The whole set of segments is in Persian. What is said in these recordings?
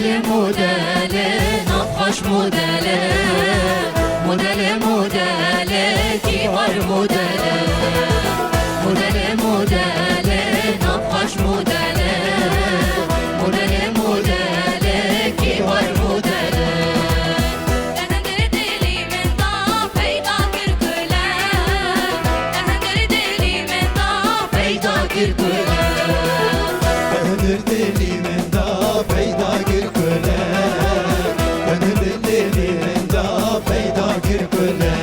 مودل مودل نقاش مودل مودل مودل كبار مودل مودل مودل نقاش مودل مودل مودل كبار مودل تهندر دلی من دا پیدا کر کلا تهندر دلی من دا پیدا کر کلا تهندر دلی من دا پیدا کر کلا تهندر دلی من دا پیدا کر کلا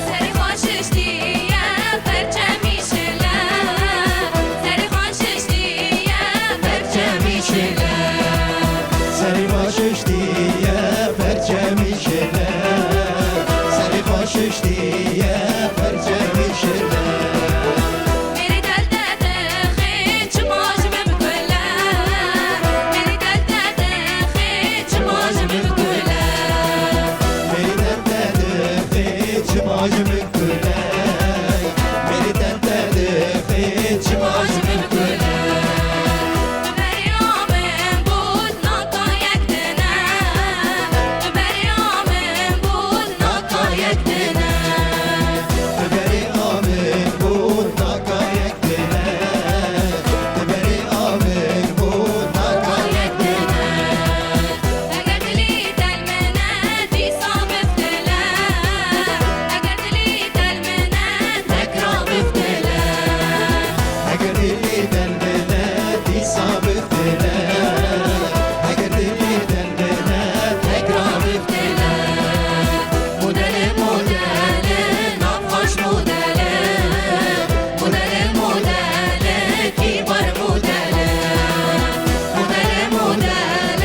سری خوشش دیه پرچمی شله سری خوشش دیه پرچمی شله سری باشش دیه پرچمی شله سری باشش دیه پرچمی شله میری دل داده خیچ ماجم بکله میری دل داده خیچ ماجم بکله میری دل خیچ ماجم بکله میری دل خیچ ماجم بکله ببریامم بود ناکا یک دنه ببریامم بود ناکا یک دنه ببری آمین بود ناکا یک دنه ببری آمین بود ناکا یک دنه اگر دلی دل منه دیسا بفتله اگر دلی دل منه تکرا بفتله اگر دلی دل بده دیسا بفتله اگر دلی دل بده تکرا بفتله مدل مدل نقاش مدل مدل مدل کیبار مدل مدل مدل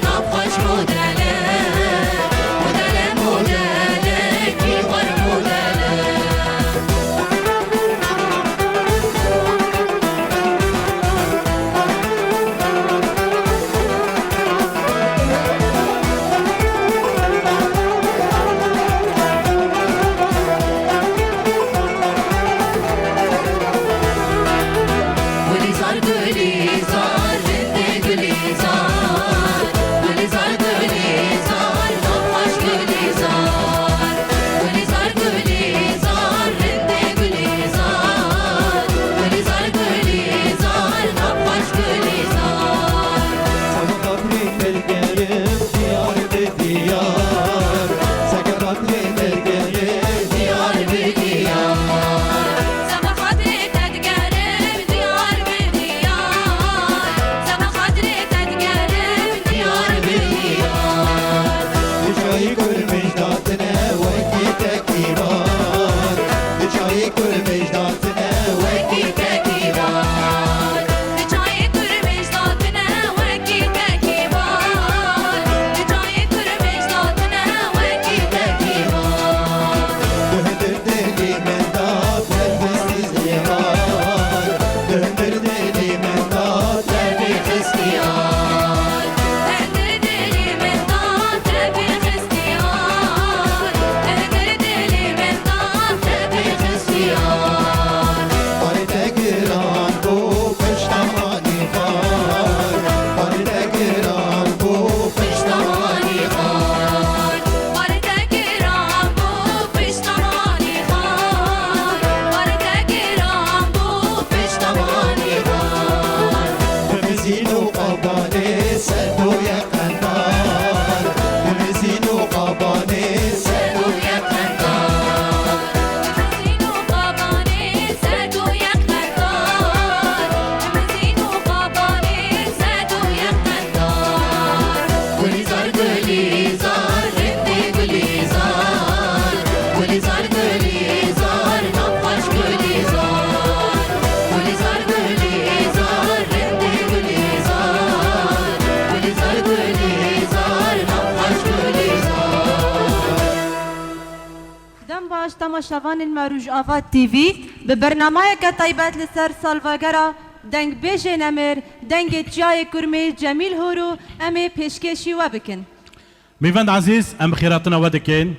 نقاش مدل مدل مدل کیبار مدل گلیزار گلیزار رنده گلیزار گلیزار گلیزار نقاش گلیزار گلیزار گلیزار رنده گلیزار گلیزار گلیزار نقاش گلیزار sana kabri belgeyim diyar be diyar sana kabri belgeyim diyar bir diyar Sabah hadri tedgerim diyar bir diyar Sabah hadri tedgerim diyar bir diyar Dışayı görmüş datine vekki tekibar Dışayı görmüş datine vekki tekibar Ricayı kırmış zatına vekki tekibar Ricayı kırmış zatına vekki tekibar Döndür deli mendat terbiyesiz diyar Döndür deli mendat Terbiyet istiyor Döndür deli mendat terbiyet istiyor Döndür deli mendat terbiyet istiyor Parite giran bu peştemani var Parite giran bu Piştamani xar Barite giran bu piştamani xar Barite giran bu piştamani xar Temizin o kabane serdo yakandar Temizin o kabane Serdu yakandar Temizinu qabani serdu yakandar Temizinu qabani serdu yakandar Gulizar gulizar rende gulizar Gulizar gulizar naqash gulizar Gulizar gulizar rende gulizar Gulizar gulizar naqash gulizar دم باش تماشاوان المروج آفات تیوی به برنامه که طیبت لسر سالواگرا دنگ بیج نمر دنگ جای کرمی جمیل هورو امی پیشکشی و بکن میوند عزیز ام خیراتنا ودکین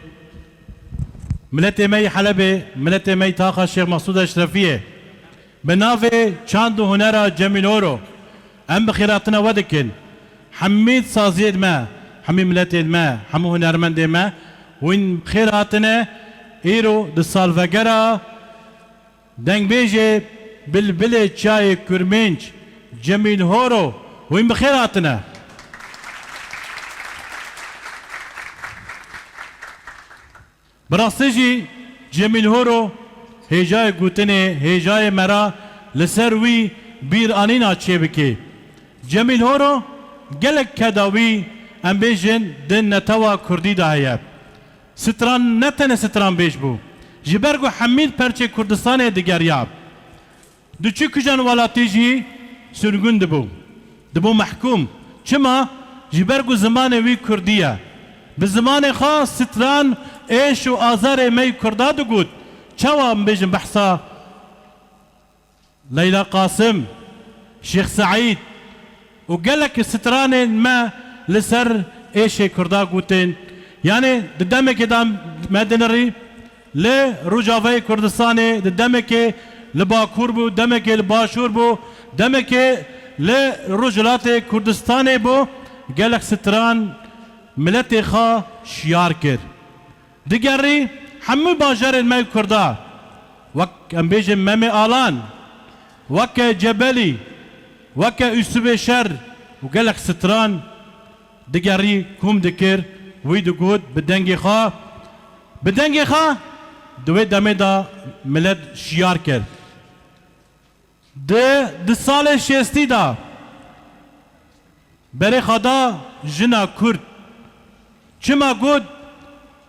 ملت می حلبه ملت می تاقا شیخ مسعود اشرفیه به ناو چاند و هنر جمیل هورو ام بخیراتنا ودکن حمید سازید ما حمی ملت ما همو هنرمند ما وین خیراتنا ایرو د سالوگرا دنگ بیجه بلبل چای کرمنج جمیل هورو وین بخیراتنا براستی جمیل هورو هجای گوتنه هجای مرا لسر وی بیر آنینا چه بکی جمیل هورو گلک کداوی ام بیجن دن نتوا کردی داهیب ستران نتنه ستران بیش بو جبرگو حمید پرچه کردستان دیگریاب دو چی کجان ولاتی جی سرگون دبو محکوم چما جبرگو زمان وی کردیه به زمان خاص ستران ایش و آزار می کردا دو گود چوا بیجن بحثا لیلا قاسم شیخ سعید و گلک ستران ما لسر ایش کردا گوتن یعنی دمک دام مدنری ل روجاوی کردستان دمک لباکور بو دمک لباشور بو دمک ل روجلات کردستان بو گلک ستران ملت خا شیار کر دیگری همه باجر ما کردا وک ام بیجم مم آلان وک جبلی وک اسب شر و گلک ستران دیگری کوم دکر وی دو گود بدنگی خوا دوی دمه دا ملت شیار کرد ده سال شستی دا بره خدا جنا کرد چما گود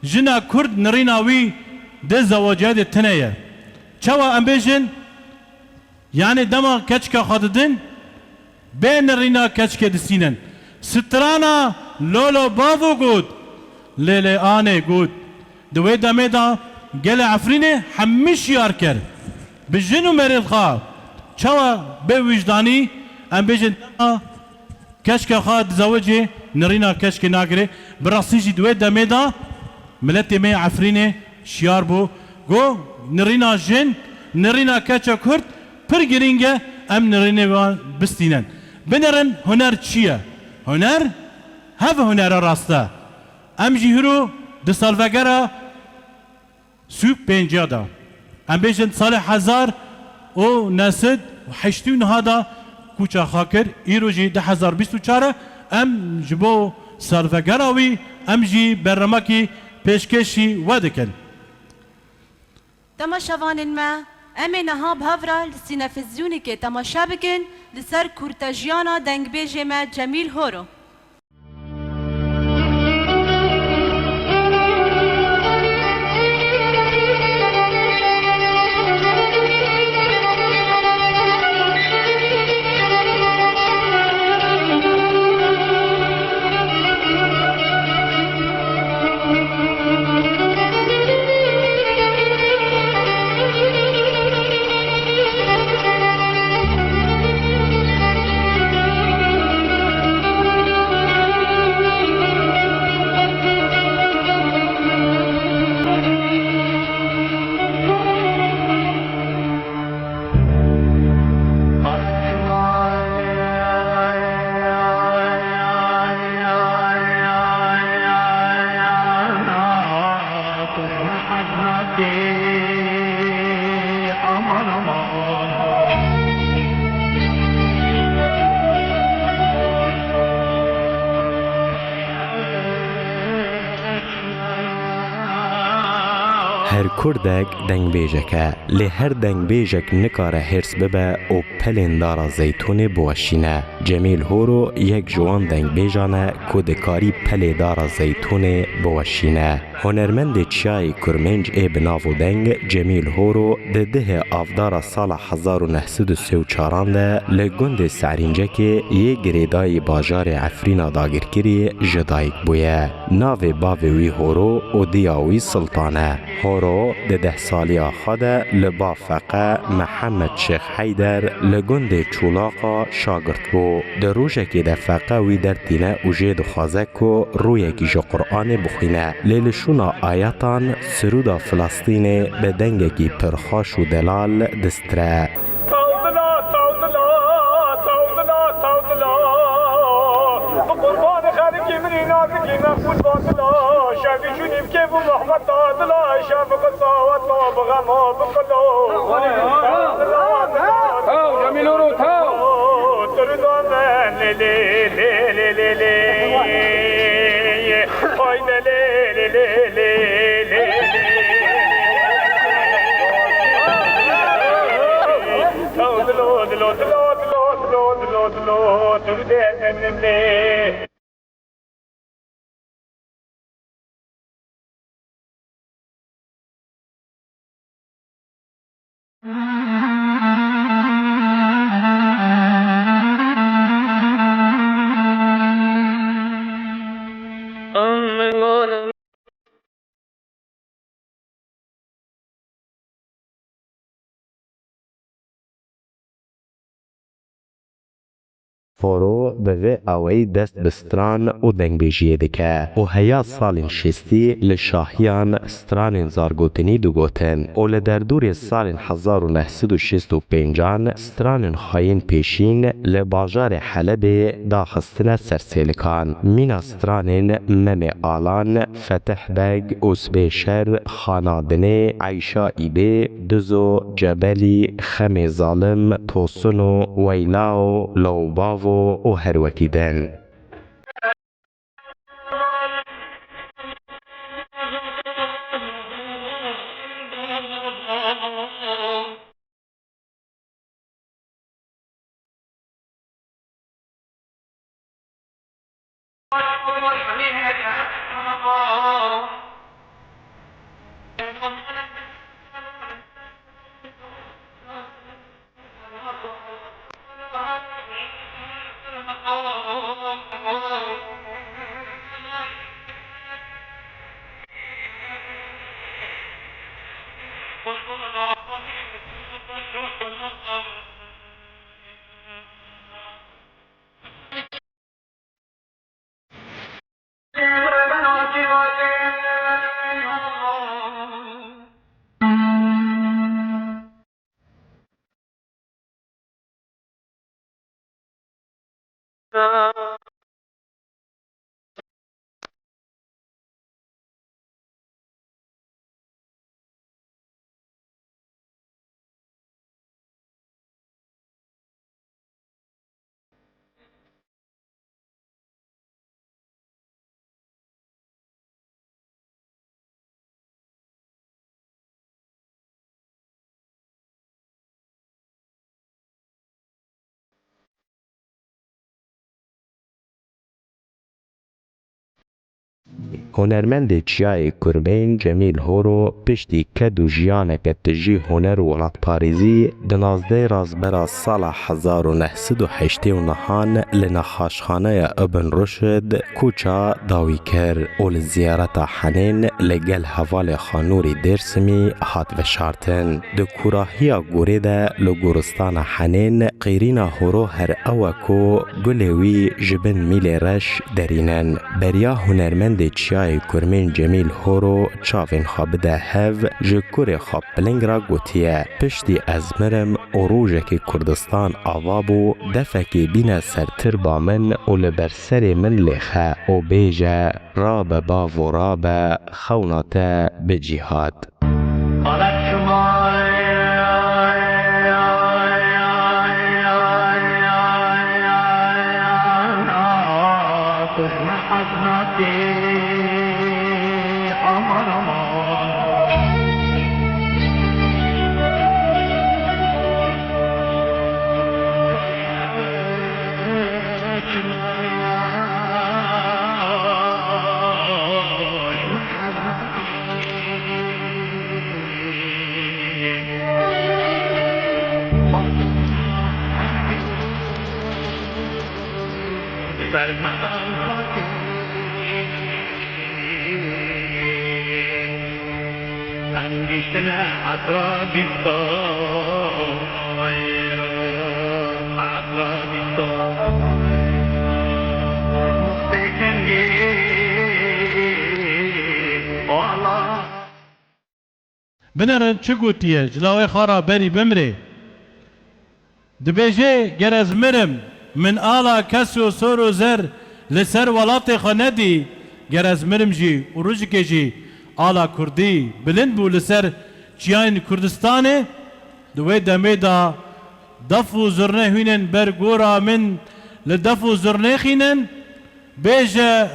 جنا کرد نریناوی ده زواجه ده تنیه چوا امبیجن یعنی دما کچکا خاددن به نرینا کچکا دسینن سترانا لولو باوو گود لیلی آنه گود دوی دمه دا گل عفرینه همیش یار کرد بجنو مرد خواه چوا به وجدانی ام بجن کشک خواه زوجه نرینا کشک ناگره براسیجی دوی دمه دا ملت می عفرینه شیار بو گو نرینا جن نرینا کچا کرد پر گرینگه ام نرینه بستینن بنرن هنر چیه؟ هنر؟ هف هنر راسته ام جیهرو ده سالوگره سوپ پنجه دا ام بیشن سال 1000 او نسد و حشتون هادا کوچا خاکر ایرو جی 2024 ام جبو سالوگره وی ام جی برنامه پیشکشی ودکن تماشاوان ما امین ها بهفرا لسینفزیونی که تماشا بکن لسر کورتاجیانا دنگ بیجه ما جمیل هورو هر کردک دنگ بیجکه لی هر دنگ بیجک نکاره هرس ببه او پلین دارا زیتون بوشینه جمیل هورو یک جوان دنگ بیجانه کودکاری پلی دارا زیتون بوشینه هنرمند چای کرمنج ای بناو دنگ جمیل هورو ده آفدار سال 1934 ده لگند سعرینجه که یه گریدای باجار عفرینا داگرکری جدایک بویه ناو باوی هورو او دیاوی سلطانه هورو ده سالی آخاد لبا فقه محمد شیخ حیدر لگند چولاقا شاگرد بو ده روژه که ده فقه وی در تینه اوژه دخوازه که روی کیش قرآن بخینه لیلشونا آیاتان سرودا فلسطین به دنگه کی پرخاش و دلال دستره من نازكي مفقود باطلا شافي شوني بكيف ومحمد طاطلا شافك الصوت بغما بقلا تاو جميل ورو تاو ترضى من لي لي لي لي لي هايدا لي لي لي لي لي تاو دلو دلو دلو دلو دلو دلو ترضى من لي فورو به وی اوی دست بستران و دنگبیجیه دکه و هیا سالین شستی لشاهیان ستران زارگوتنی دو گوتن و لدردور سالین 1965 ستران خاین پیشین لباجار حلب داخستن سرسیلکان مینا ستران مم آلان فتح بگ اوسبیشر خانادنه عیشا ایبه دزو جبلی خم ظالم توسنو ویلاو لوباو و هەروەکی دەن. هنرمند چیای کربین جمیل هورو پشتی کد و جیانک تجی هنر و ولات پاریزی دنازده رازبرا سال 1989 لنخاشخانه ابن رشد کوچا داوی کر و لزیارت حنین لگل حوال خانوری درسمی هات و شارتن ده کوراهی گوره ده لگورستان حنین قیرینا هورو هر اوکو گلوی جبن میل رش درینن بریا هنرمند چیای کرمین جمیل هورو چاوین خواب ده هف جکور خواب بلنگ را گوتیه پشتی از مرم و روژک کردستان آوابو دفکی بین سرتر با من و لبرسر من لخه و بیجه راب با و راب خونات بجیهاد بنرن چه گوتیه جلاوی خارا بری بمره دبیجه گرز مرم من آلا کسی و سور و زر لسر ولات خاندی گر از مرم جی و روژکه جی آلا کردی بلند بو لسر چیان کردستانه دوی دمه دا دف و زرنه هینن بر گورا من لدف و زرنه خینن بیجه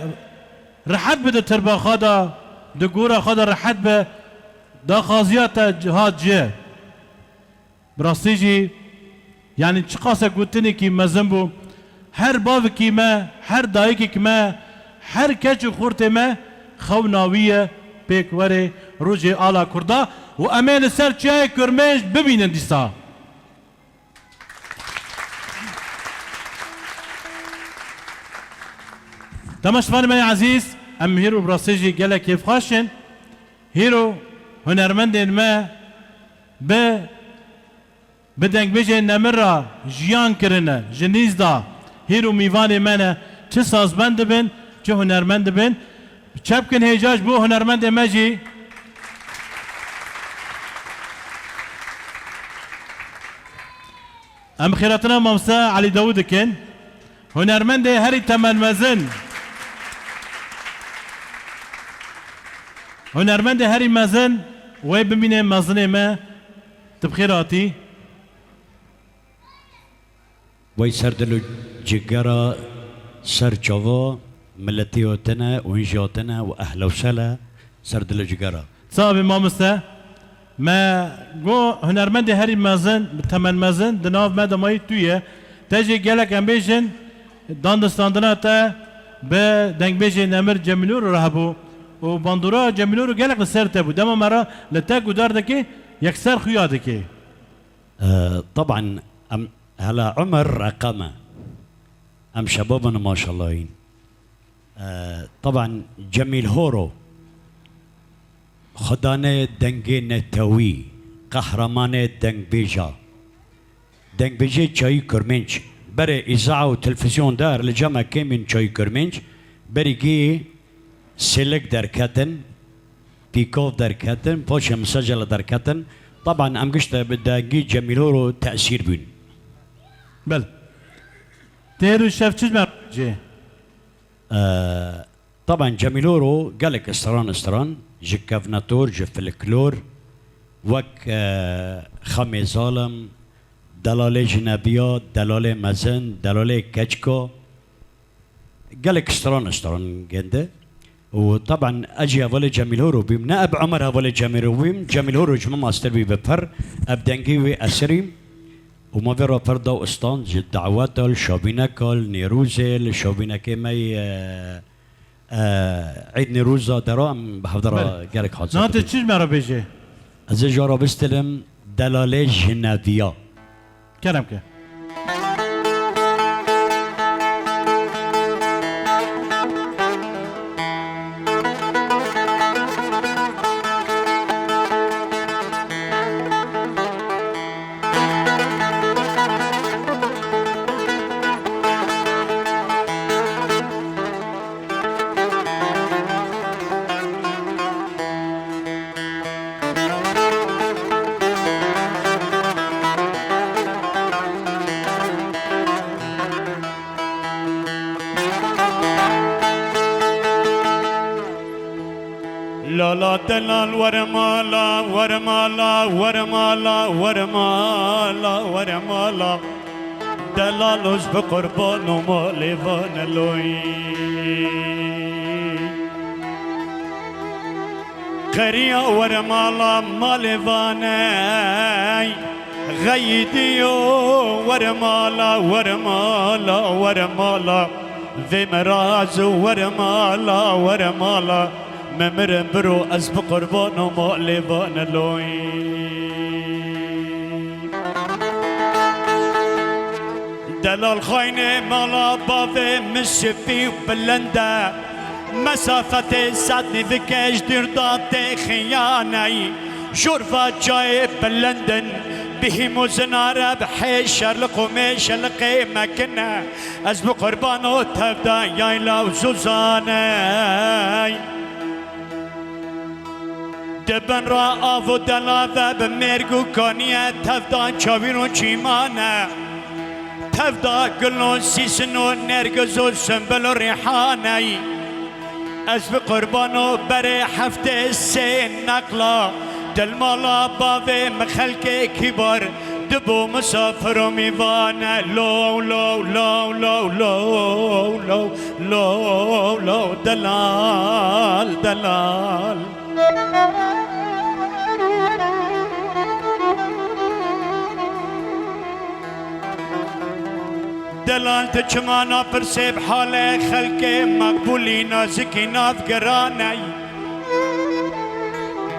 رحت بده تربا خدا دو گورا خدا رحت به دا خازیات جهاد جه براستی جی یعنی چه قاسه گوتنی که مزن بو هر باو کی ما هر دایکی که ما هر کچ خورت ما خو ناویه پیکوره روز آلا کردا و امیل سر چای کرمش ببینن دیسا تماشفان من عزیز ام هیرو براسیجی گله کیف خاشن هیرو هنرمندین ما به دنگ بجه نمرا جیان کرنه جنیز دا هیرو میوان منه چه سازمند بین چه هنرمند بین چپکن هیجاج بو هنرمند مجی ام خیراتنا ممسا علی داود کن هنرمند هری تمن مزن هنرمند هری مزن وی ببینه مزن ما تبخیراتی وی سردلو جگرا سر جوا ملتيوتنا وإنجاتنا وأهلا وسهلا سردلو جگرا صاحب مامستا ما جو هنرمند هری مزن تمن مزن دناف ما دمای تویه تجی گلک ام بیشن داندستاندنا تا به دنگ بیشن نمر جمیلور رهبو و باندورا جمیلور گلک لسر تبو دما مرا لتا گدار دکی یکسر خویا دکی طبعا هلا عمر رقمه ام شبابنا ما شاء الله طبعا جميل هورو خدانه دنگي نتوي قهرمانه دنگ بيجا دنگ بيجي چاي كرمنج بري اذاعه وتلفزيون دار لجمع كيمن چاي كرمنج بري جي سلك دركتن بيكوف دركتن بوش مسجل دركتن طبعا ام قشطه بداقي جميل هورو تاثير بين بل تيرو شاف چیز جي طبعا جميلورو قالك استران جكافناتور جفلكلور وك خمي ظالم دلالة جنابيات دلالة مزن دلالة كجكو قالك استران جنده وطبعا اجي اولي جميلورو بيم نائب عمر اولي جميلورو جمع ماستر بي بفر ابدنجي اسريم وما فيرا فردا واسطان جد دعوات الشابينكال نيروزل شابينكي ماي عيد نيروزا درام بحضر قالك حاضر نانت چیز مرا بيجي از جارا بستلم دلاله جنابيا كلام که لا دلال ورمالا ورمالا ورمالا ورمالا ورمالا دلالوش بقربان ومالفان لوي قريا ورمالا مالفاني غيديو ورمالا ورمالا ورمالا ذي مرازو ورمالا ورمالا ممرن برو از بقربان و مالبان لوی دلال خاینه مالا باوه مشفی و بلنده مسافت صدنی وکش دیرداد خیانه شرفا جای بلندن بهم زناره بحشر لقومش لقيمة كنا از بقربان و تبدا يايلا وزوزانه دبن را آف و دلاوه به مرگو کانیه تفدان چاوین و چیمانه تفدا قلو سيسنو نرقزو سنبل ريحاني از بقربانو بري حفته السين نقلا دل مالا باوي مخلق كبار دبو مسافر و میوانه لو لو لو لو لو لو لو لو دلال دلال دلال تچمانا پر سیب حال خلق مقبولی نازکی نافگرانی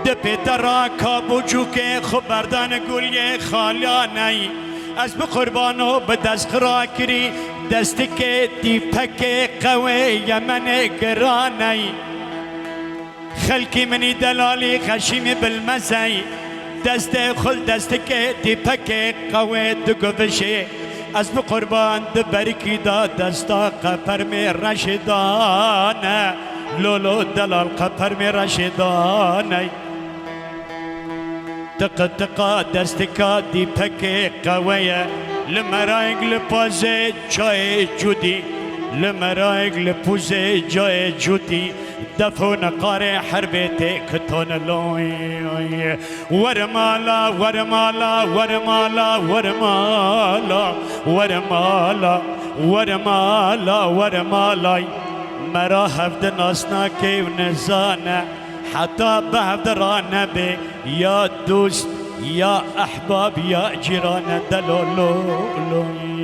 دپی درا کابو چوکه خبردان گولی خالیانی از بقربانو بدست خرا کری دستی که دیپک قوی یمن گرانی خلقی منی دلالی خشیم بالمزی دست خل دستی که دیپک قوی دگوشه از بقربان دبرکی دا دستا قپر می رشدانه لولو دلال قپر می رشدانه تق تقا دستکا دی پک قویه لمرایگ لپوزه جای جودی لمرایگ لپوزه جای جودی دفون قاري حربتي كتون لوي ورمالا ورمالا ورمالا ورمالا ورمالا ورمالا ورمالا مرا هفد ناسنا كيف نزانا حتى بهفد رانا بي يا دوست يا احباب يا جيران دلولولوي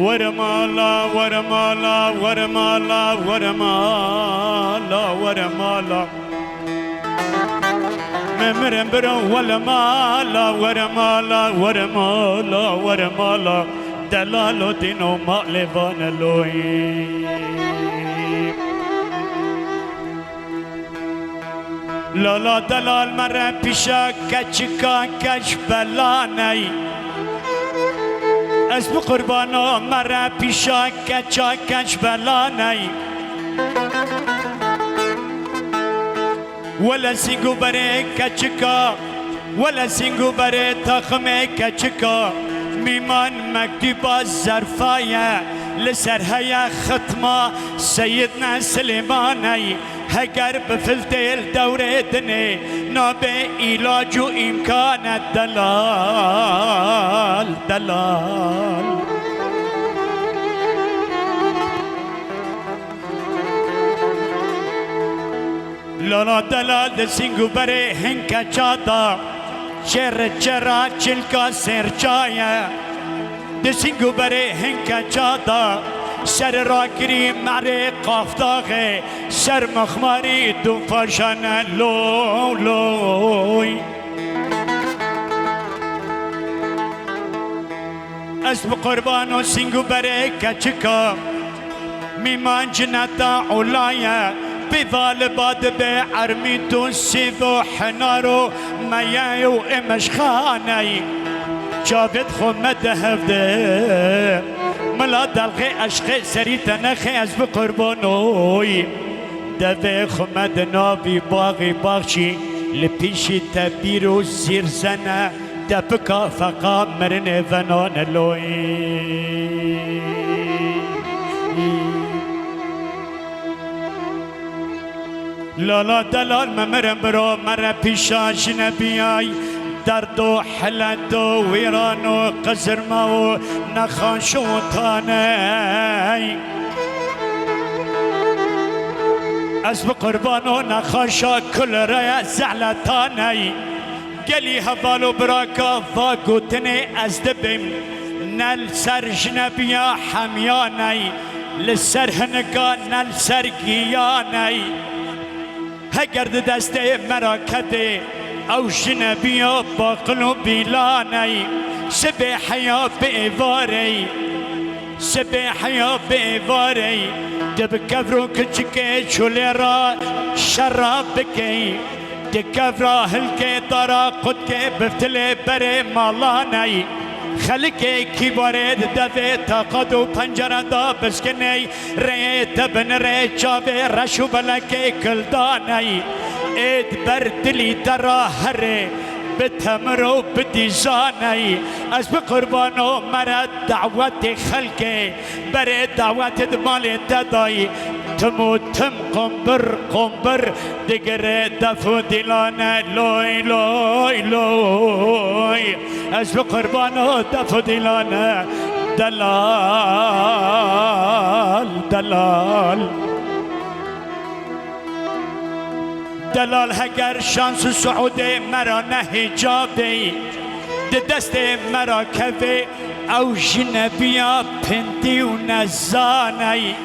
ورمالا ورمالا ورمالا ورمالا ورمالا ممرن برو ورمالا ورمالا ورمالا ورمالا دلالو دينو مقلبان لوي لالا دلال مرة پیشا کچکا کش بلاني اسم قربانو مرا پیشا کچا کچ بلاني ولا سینگو بره کچکا ولا سینگو بره تخم کچکا میمان مکتوبا ظرفایه لسر هیا ختما سیدنا سلیمانی هگر بفلتل دوره دنه نابه علاج و امکان دلال دلال لالا دلال د سینگو بره هنکا چادا چر چرا چلکا سر چایا د سینگو بره هنکا چادا سر را کری معره قافتاغه سر مخماری دو فاشانه لو لوی اسم قربان و سینگو بره کچکا میمان جنتا علایا بذال باد به عرمی تو سیف و حنارو میای و امشخانی جاوید خمد هفده ملا دلغي عشق سريت نخي از بقربانوي دفع خمد نابي باغي باغشي لبيشي تبيرو زير زنا دبكا فقا مرن فنان لوي لالا دلال ممرن برو مرن بيشاش نبياي درد و حلد و ویران و قزرما و نخان شوطانه از بقربانو نخاشا کل رای زعلتانی گلی هوالو براکا و گوتنی از دبیم نل سر جنبیا حمیانی لسر هنگا نل سر گیانی هگرد دسته مراکده او جنبیا با قلوبی لانی سبحیا بیواری سبحیا بیواری دب کفرو کچکه چولی را شراب بکی دکفرا هلکه دارا قد که بفتله بره مالانی خلقه کی وارد دوه تاقد و پنجره دا بسکنی ری تبن ری چاوه رشو بلکه کلدانی اید بر دلی درا هره بتمرو بدیزانی از بقربانو مرا دعوت خلقه بره دعوت دمال دادایی تمو تم قنبر دگر دفو دیلانه لوی لوی لوی از بقربانو دفو دیلانه دلال دلال دلال هگر شانس سعود مرا نه حجابی دست مرا کفه او جنبیا پنتی و نزانی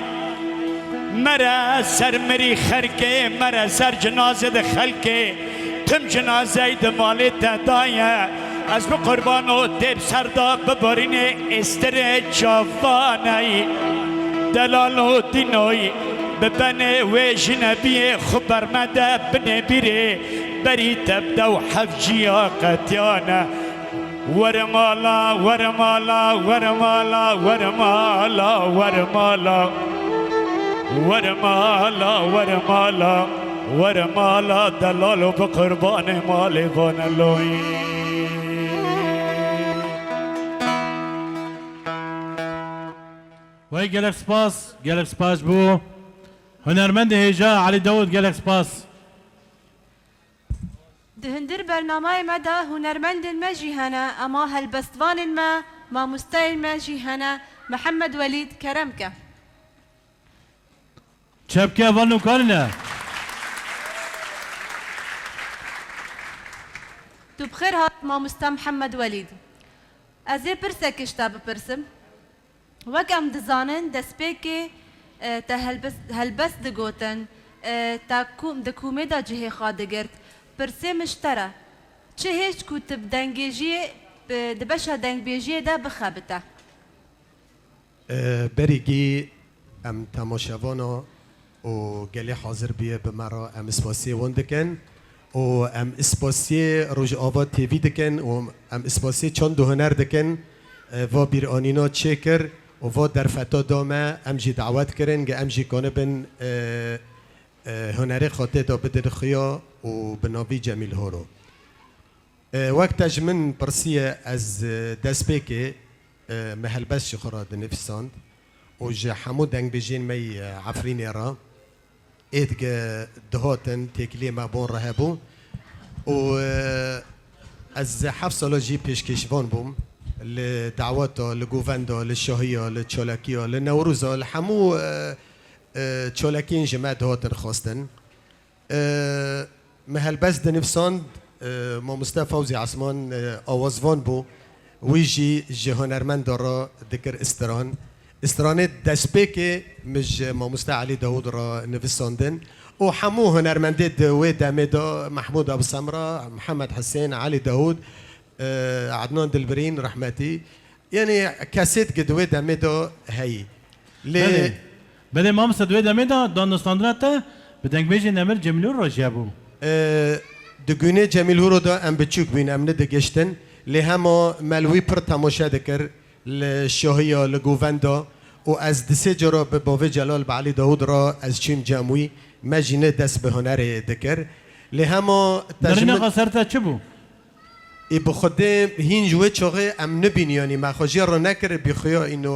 مرا سر مری خرکه مرا سر جنازه ده خلکه تم جنازه ده مالی تدایه از بقربانو دیب سردا ببارین استر جوانی دلالو دینوی ببني وجنبي خبر مدى بني بري بري تبدا وحفجيا قتيانا ورمالا ورمالا ورمالا ورمالا ورمالا ورمالا ورمالا ورمالا دلالو بقربان مالي بانلوي وای گلک سپاس بو هنرمند هجا علی داود گلک سپاس دهندر برنامه ما ده هنرمند ما جيهانا اما هالبستوان ما مستعين ما جيهانا محمد وليد كرمكه چپکه والنو کارنه تو بخير هات ما مستا محمد وليد ازي برسك اشتا بپرسم وكم دزانن دسبيكي تا هلبس دگوتن تا دکومه دا جهه خادگرد پرسه مشتره چه هیچ کتب دنگیجی دبشه دنگ بیجی دا بخبته بریگی ام تماشاوانا و گلی حاضر بیه به مرا ام اسپاسی وندکن و ام اسپاسی روز آباد تیوی دکن و ام اسپاسی چند دو هنر دکن و بیر آنینا چکر و در فتا دامه ام جی دعوت کرن که ام جی کنه بن هنر خاطر دا بدر خیا و بناوی جمیل هورو وقت من پرسیه از دست بکه محل بس شخورا دنفساند و جه همو دنگ بجین می عفرینی را اید که دهاتن تکلی مبون راه بو و از 7 سال جی پیشکشوان بوم لدعواتا لگووندا لشاهیا لچالاکیا لنوروزا لحمو چالاکین جمع دهاتن خواستن محل بس دنفساند ما مصطفى فوزي عثمان آوازوان بو ويجي جهنرمند دارا ذكر استران دسبيك مش ما مصطفى علي داود را نفساندن و حمو هنرمندت و دامدا محمود ابو سمره محمد حسين علي داود عدنان دلبرين رحمتي يعني كاسيت قد و دامدا هي ليه بله ما مصطفى دامدا دانستاندراته بدنگ بيجي نمر جميل راجابو دگونه جمیل هورو دا ام بچوک بین ام ندگشتن لی هما ملوی پر تماشا دکر لشاهیا لگووندا و از دسه جرا به باوی جلال بعلی داود را از چیم جمعی مجینه دست به هنر دکر لی هما نرینه قصرتا چه بو؟ ای بخوده هین جوه چاقه ام نبینیانی مخاجی را نکر بخویا اینو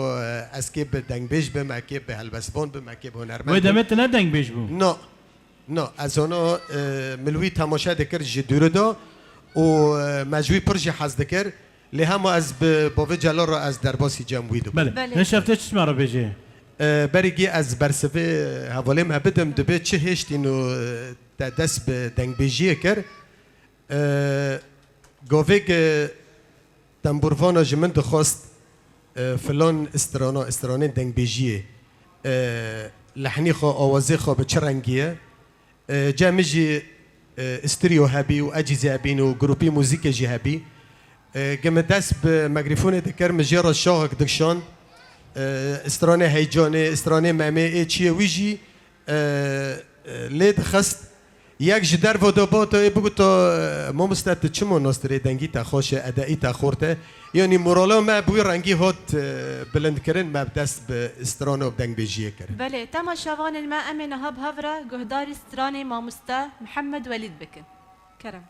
از که به دنگ بیش بم اکه به هلبسبان بم اکه به هنرمند و دمت نه دنگ بیش بو؟ نه از اونا ملوی تماشا دکر جدوره دا و مجوی پرجی حز دکر لی همه از باوی جلال را از درباسی جمعی دو بله نشفته چشم را بجه؟ برگی از برسفه حواله ما بدم دبه چه هشت اینو دست به دنگ بیجیه کر گوهگ تنبوروانا جمن دخواست فلان استرانه دنگ بیجیه لحنی خو آوازه خو به چه رنگیه جامجی استریو هبی و اجهزه هبین و گروپی موزیک جی هبی گم دست به مگریفون دکر مجرا شاهک دکشان استرانه هیجانه استرانه ممه چیه ویجی لید خست یک جدر و دو تا بگو تا ما مستعد چمو ناستری دنگی تا خوش ادایی تا خورته یعنی مورالا ما بوی رنگی هات بلند کردن ما دست به استرانه و دنگ بیجیه کرد. بله تماشاوان الما امن هب هفرا گهدار استراني ماموستا محمد وليد بكن كرم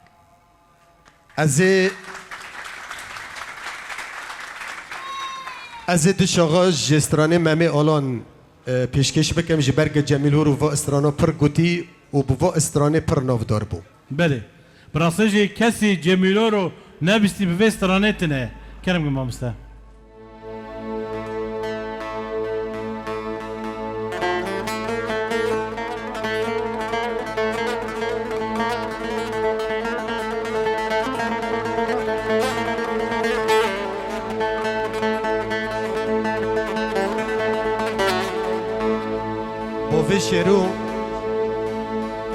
از دشاغاج استرانه ممه آلان پیشکش بکم جبرگ جمیل هورو و استرانه پر گوتی و بو استرانه پر نافدار بو. بله براسه کسی جمیلو رو نبستی به استرانه تنه کرم گم مامستا. بوفي شيرو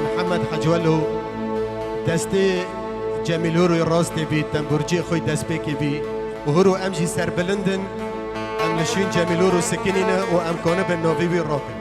محمد حجولو دستي جميل هورو راستي بي تنبورجي خوي دست بيكي بي وهورو امجي سر بلندن ام لشين جميل هورو سكنينه و ام كونه بالنوفي بي راكن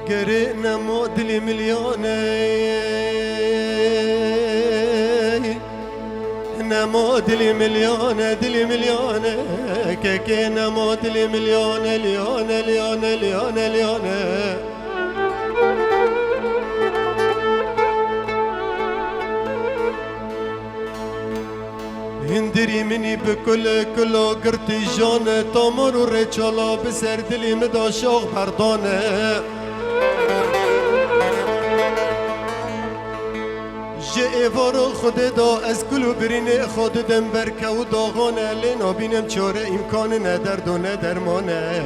قرئنا مودلي مليوني نمودلي مليونة دلي مليونة كيكينا مودلي مليونة ليونة ليونة ليونة ليونة هندري مني بكل كله قرتي جانة تامر ورجالا بسر دلي مدا شوق بردانه ایوارو خود دا از گلو برینه خود دم برکه و داغانه لینا بینم چاره امکان نه درد و نه درمانه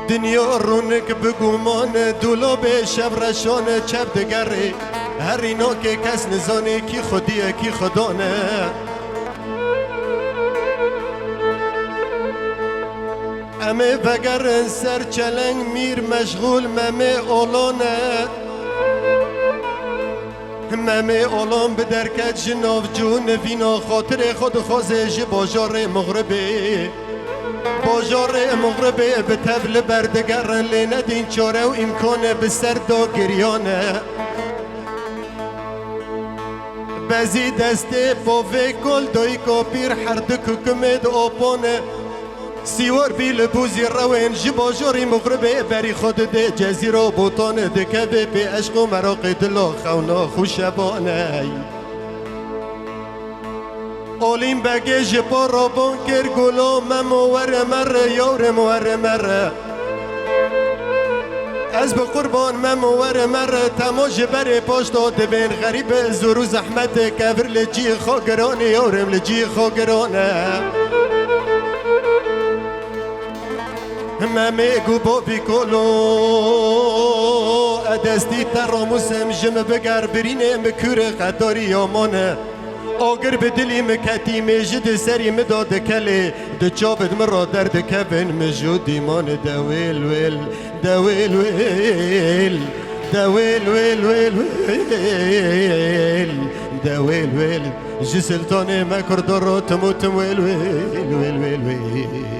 دنیا رونق بگومانه دولاب شب رشانه چپ دگره هر اینا که کس نزانه کی خودیه کی خدانه امه وگر سر چلنگ میر مشغول ممه اولانه ممه اولان به درکت جناف جون وینا خاطر خود خوزه جی باجار مغربه باجار مغربه به تبل بردگر لینه دین چاره و امکانه به سر دا گریانه بزی دسته باوه کل دایی کپیر حردک کمد آپانه سیوار بیل بوزی روین جبا جاری مغربه بری خود ده جزیره بوتانه ده که به عشق و مراق دلا خونا خوشبانه آلیم بگه جبا رابان کر گلا مموره مره یار موره مره از به قربان ممور مر تماج بر پاشتو دبین غریب زور و زحمت کبر لجی خاگرانه یارم لجی خاگرانه ممه گو بابی کلو ادستی تراموسم جم بگر برینه مکور قداری یامانه آگر به دلی مکتی میجد سری مداد کلی ده چابد مرا درد کبن مجود ایمان دویل ویل دویل ویل دویل ویل ویل ویل دویل ویل جی سلطانه مکرد رو تموتم ویل ویل ویل ویل ویل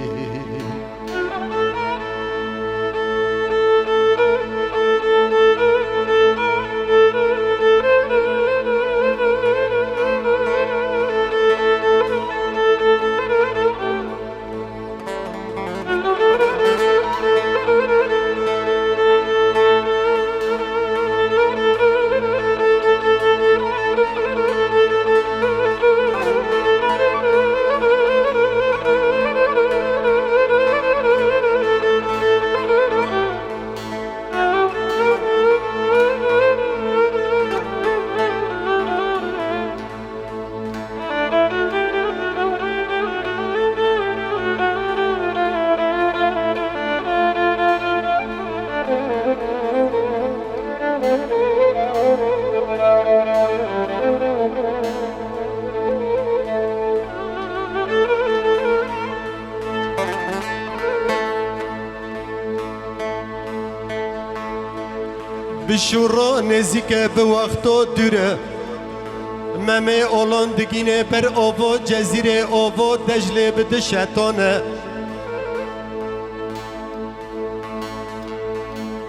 بشورا نزیک به وقتا دوره ممه اولان دگینه بر آوا جزیره آوا دجله بده شیطانه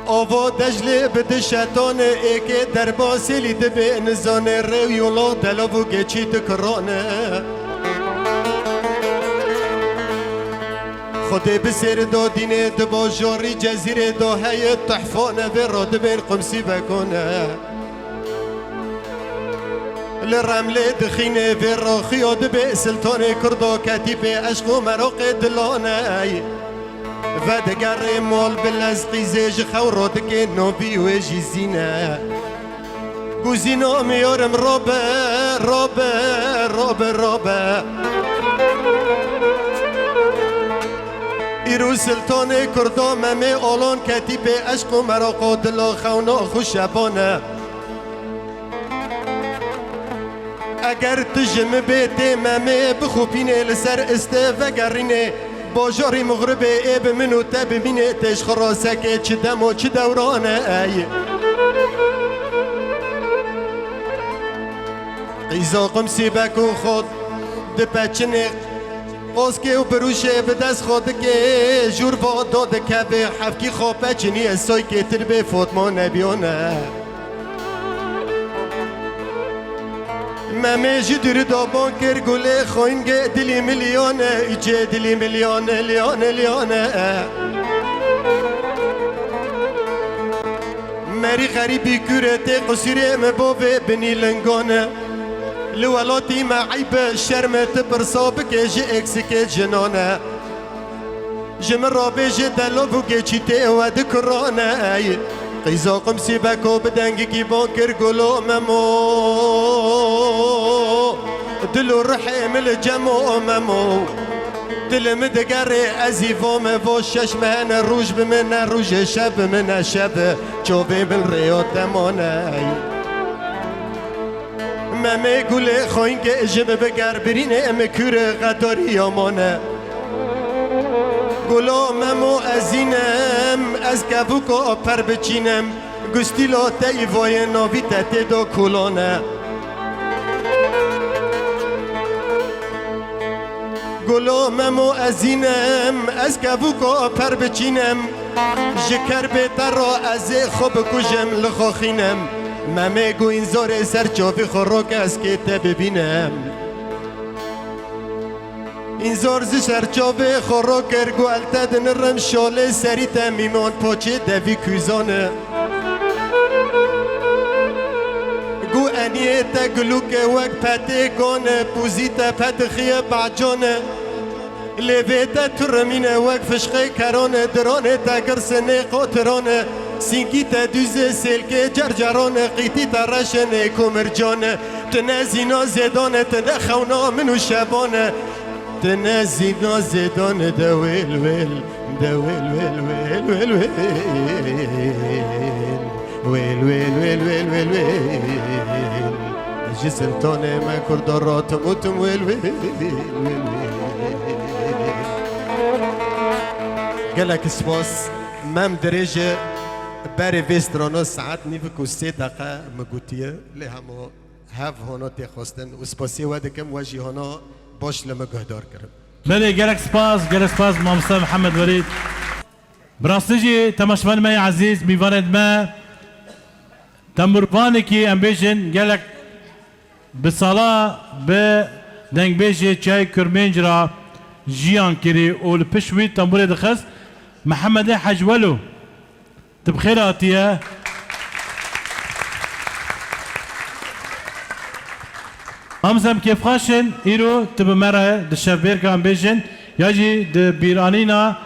آوا دجله بده شیطانه ایکه در باسیلی دبه نزانه رو یولا دلابو گچی تکرانه خودی بسیر دادینه دبا جاری جزیره دا هی تحفانه و را دبین قمسی بکنه لرمله دخینه و را خیاد به سلطان کردا کتیب عشق و مراق دلانه و دگر مال بلزقی زیج خورات که نوبی و جیزینه گوزینا میارم رابه رابه رابه رابه ایرو سلطان کردا ممه آلان کتیب عشق و مراقا دلا خونا خوشبانه اگر تجم بیت ممه بخوبینه لسر استه و گرینه باجاری مغرب ایب منو تبینه تش خراسکه چه دم و چه دورانه ای قیزا قمسی بکو خود ده پچنه قاسکه و بروشه به دست خود که جور با داده که به حفکی خواب چنی اسای که تر به فاطمه نبیانه ممه جدر دابان کر گله خوینگه دلی میلیانه ایچه دلی میلیانه لیانه لیانه مری غریبی کورته قصیره مبابه بنی لنگانه لولاتی معیب شرمت برصاب که جه اکسک جنانه جمر رابه جه دلو که چیته و دکرانه قیزا قمسی بکو بدنگی کی بانکر گلو ممو دلو رحم الجمو ممو دل مدگر ازیفام و ششمن روش بمن روش شب من شب چوبه بالریات دمانه ممه گله خوین که اجمه بگر برینه ام کور قداری یامانه گلا ممو ازینم از گبوکا پر بچینم گستیلا تی وای ناوی تته دا کلانه گلا ممو ازینم از گبوکا پر بچینم جکر بیتر را از خوب کجم لخاخینم ممه گو این زار سرچاوی خوراک از که ته ببینم این زار زی سرچاوی خوراک ارگو التد نرم شاله سری تمیمان پاچه دوی کوزانه گو انیه تا گلوک وک پته گانه پوزی تا پت خیه بعجانه لیوه تا ترمینه وک فشقه کرانه درانه تا گرسنه قاطرانه سینگیت دوز سلک جرجران قیتی ترشن کمرجان تنزینا زدان تدخونا منو شبان تنزینا زدان دویل ویل دویل ویل ویل ویل ویل ویل ویل ویل ویل ویل ویل جسم تانه من کردارات موتم ویل ویل ویل گلک سپاس مم درجه بر ویسترانا ساعت نیفک و 3 دقیقه مگوتیه لی همه هف هانا تخواستن و سپاسی ودکم و جیهانا باش لما گهدار کرم بله گلک سپاس مامسا محمد ولید براستجی تماشفان مای عزیز میواند ما تمربانی کی ام بیشن گلک بسالا به دنگ بیشی چای کرمنج را جیان کری و لپشوی تنبوری دخست محمد حجولو تبخير آتيه همزم كيف خاشن إيرو تبمره دشافير كان بيجن يجي دبيرانينا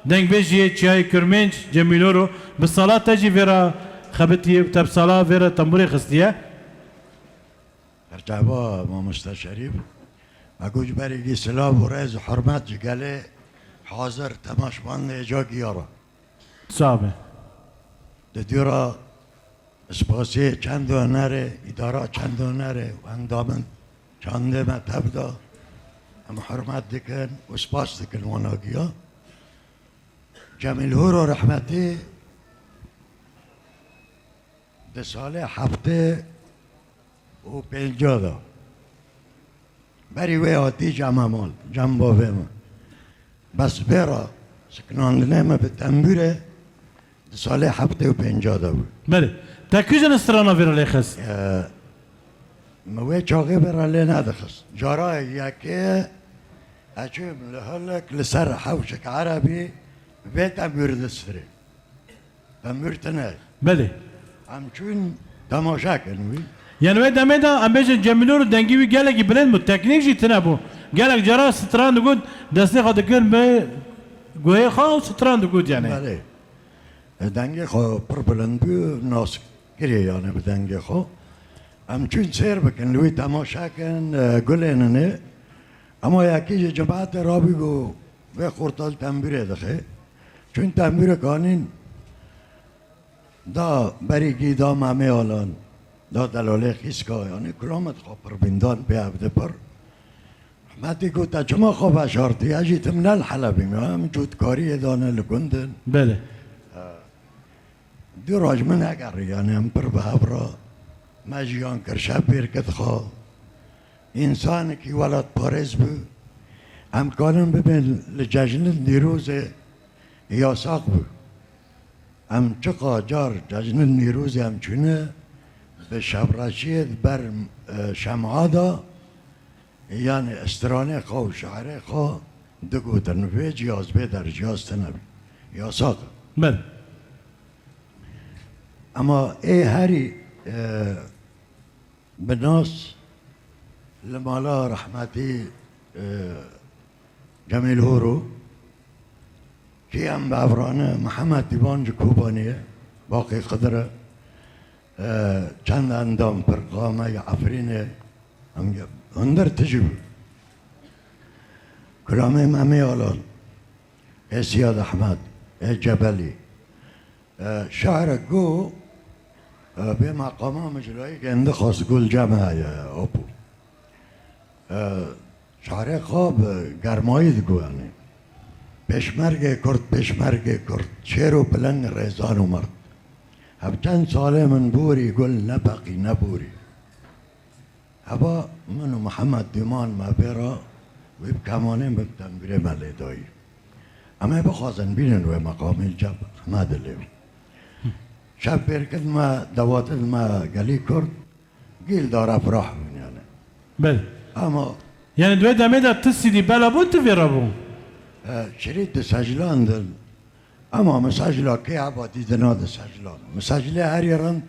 دنگ بيجي تشاي كرمنج جميلورو بالصلاة تجي فيرا خبتي بتب صلاة فيرا تنبوري خستيه ارتبا ما مستشريف اگوش بری دی سلام و رز حرمت جگله حاضر تماشمان اجا گیارا صعبه دیرا اسپاسی چند نره اداره چند نره و اندامن چند مطب دا هم حرمت دکن و سپاس دکن واناگیا جمیل هورو رحمتی ده سال هفته و 50 دا بری وی آتی جمع مال جمع باوه ما بس برا سکناندنه ما به تنبوره سال 50 دا بود بله تا کجا نسترانا فيرا ليخس موی چاقه برا لی ندخست جارا یکی اچیم لحالک لسر حوشک عربی و تنبور دستره تنبور تنه بله همچون تماشا کنوی يعني وين دميدا ام بيجن جميلور دنگيوي قالك بلند مو تكنيك جي تنابو قالك جرا ستران دقود دستي خد كن ب گوهي خا ستران دقود يعني بله دنگی خو پر بلند بو ناس گریه یعنی به دنگی خو همچون سیر بکن لوی تماشا کن گلیننه اما یکی جماعت رابی گو و خورتال تنبیره دخه چون تنبیر کانین دا بریگی دا ممه آلان دا دلاله خیسکا یعنی کرامت خواه پر بندان بیابده پر رحمتی گوتا چما خواه بشارتی اجیت من الحلبی هم جودکاری دانه لگندن بله دو راجمن اگر یعنی هم پر به هبرا مجیان کرشب برکت خواه انسان کی ولد پارز بو هم کانم ببین لججن نیروز یاساق بو هم چقا جار ججن نیروز هم چونه به شبرچی بر شمعادا یعنی استرانه خواه و شعره خواه دگو تنوی جیاز به در جیاز تنوی یاساق بله اما ای هری بناس لمالا رحمتی جمیل هورو که هم به افرانه محمد دیوان کوبانیه باقی قدره چند اندام پرقامه عفرینه هم اندر تجیب کلامه ممی آلان ای سیاد احمد ای جبلی شعر گو به مقامه مجرایی که انده خواست گل جمعه اپو شعر خواب گرمایی دگو یعنی پشمرگ کرد شیر و پلنگ ریزان و مرد هب چند ساله من بوری گل نبقی نبوری هبا منو محمد دیمان ما برا و کمانه ببتن بره ملی دایی اما بخوازن بینن و مقامی جب احمد لیو شب برکت ما دواتت ما گلی کرد گیل دار افراح بین یعنی بله اما يعني دوي دميدا تسيدي بلا بنت في ربو شريط سجلان دل اما مسجلا كي عبادي دناد سجلان مسجلا هر يرن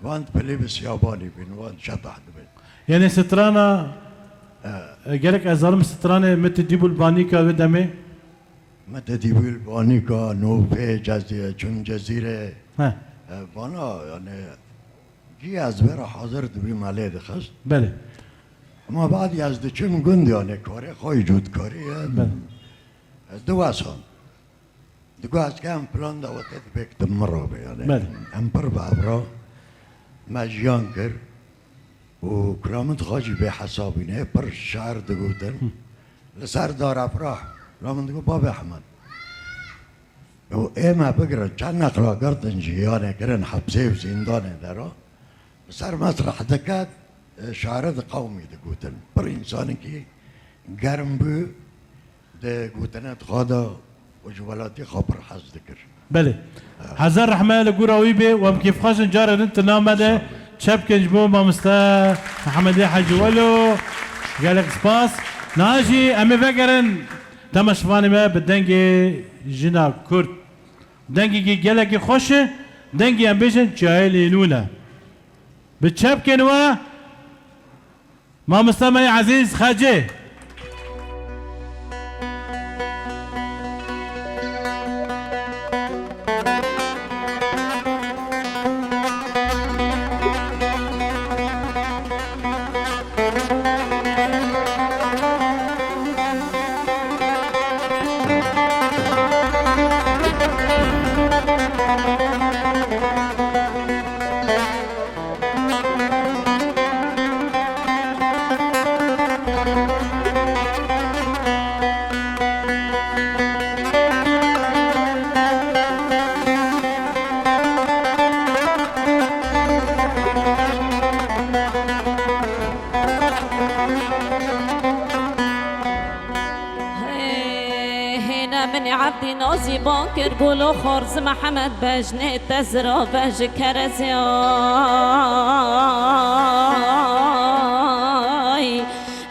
وانت بلي بسياباني بين وانت شطح بين يعني سترانا قالك ازالم سترانا مت ديبو البانيكا ودمي متى ديبول بانيكا نوفي جزيرة چون جزيرة ها بانا يعني جي از برا حاضر دبی مالی دخست بله اما بعد از دچم گند يعني کاری خوی جود کاری بله از دو آسان دو از کم پلان دواتت بکتم مرا يعني بله ام پر بعبرا مجیان کر و کرامت خاجی به حسابی نه پر شعر دگوتن لسر دار افراح رامن دگو باب احمد و ایما بگرن چند نقلا گردن جیانه کرن حبسه و زندانه دارا سر مسرح دکات شعر قومي دگوتن پر انسانی که گرم بو دگوتنت خادا و جوالاتي خبر حز دکر بله حزر رحمه لقوراوي به وكيف خاشن جار انت نامده شبكن جبو مامستا محمد حاج ولو قالك سباس ناجي امي فكرن تمشفاني ما بدنجي جنا كرد دنجي قالك خوش دنجي امبيشن جايلي نونا بتشبكن و مامستا مي عزيز خاجي عبدي نازي بانكر قولو خرز محمد بجنة تزرا بج كرزياي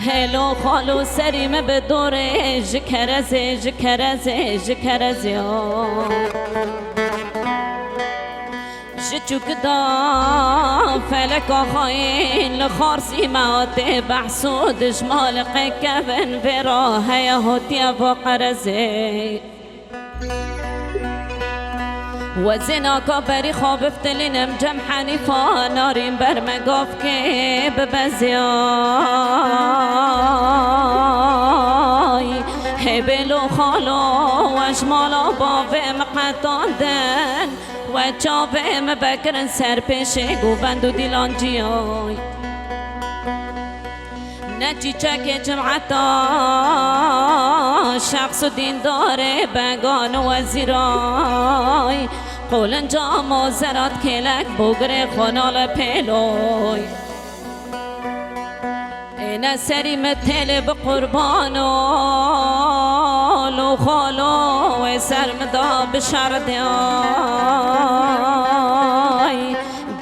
هلو خالو سريم بدوري جكرزي جكرزي جكرزياي جتشوك دا فلك خاين لخارسي ماتي بحسود جمال قكبن برا هيا هوتيا فقرزي وزنا كبري خابفت لنم جم حنيفا نارين برمقاف كي ببزياي هبلو خالو وجمالا بافي مقتاندن و چاوه مبکرن سر پیشه گوبند و دیلان جیای نچی چک جمعتا شخص و دین داره بگان و وزیرای قولن جام و زرات کلک بگره خونال پیلوی این سری متل بقربانو لو خالو و سرمدا بشردیای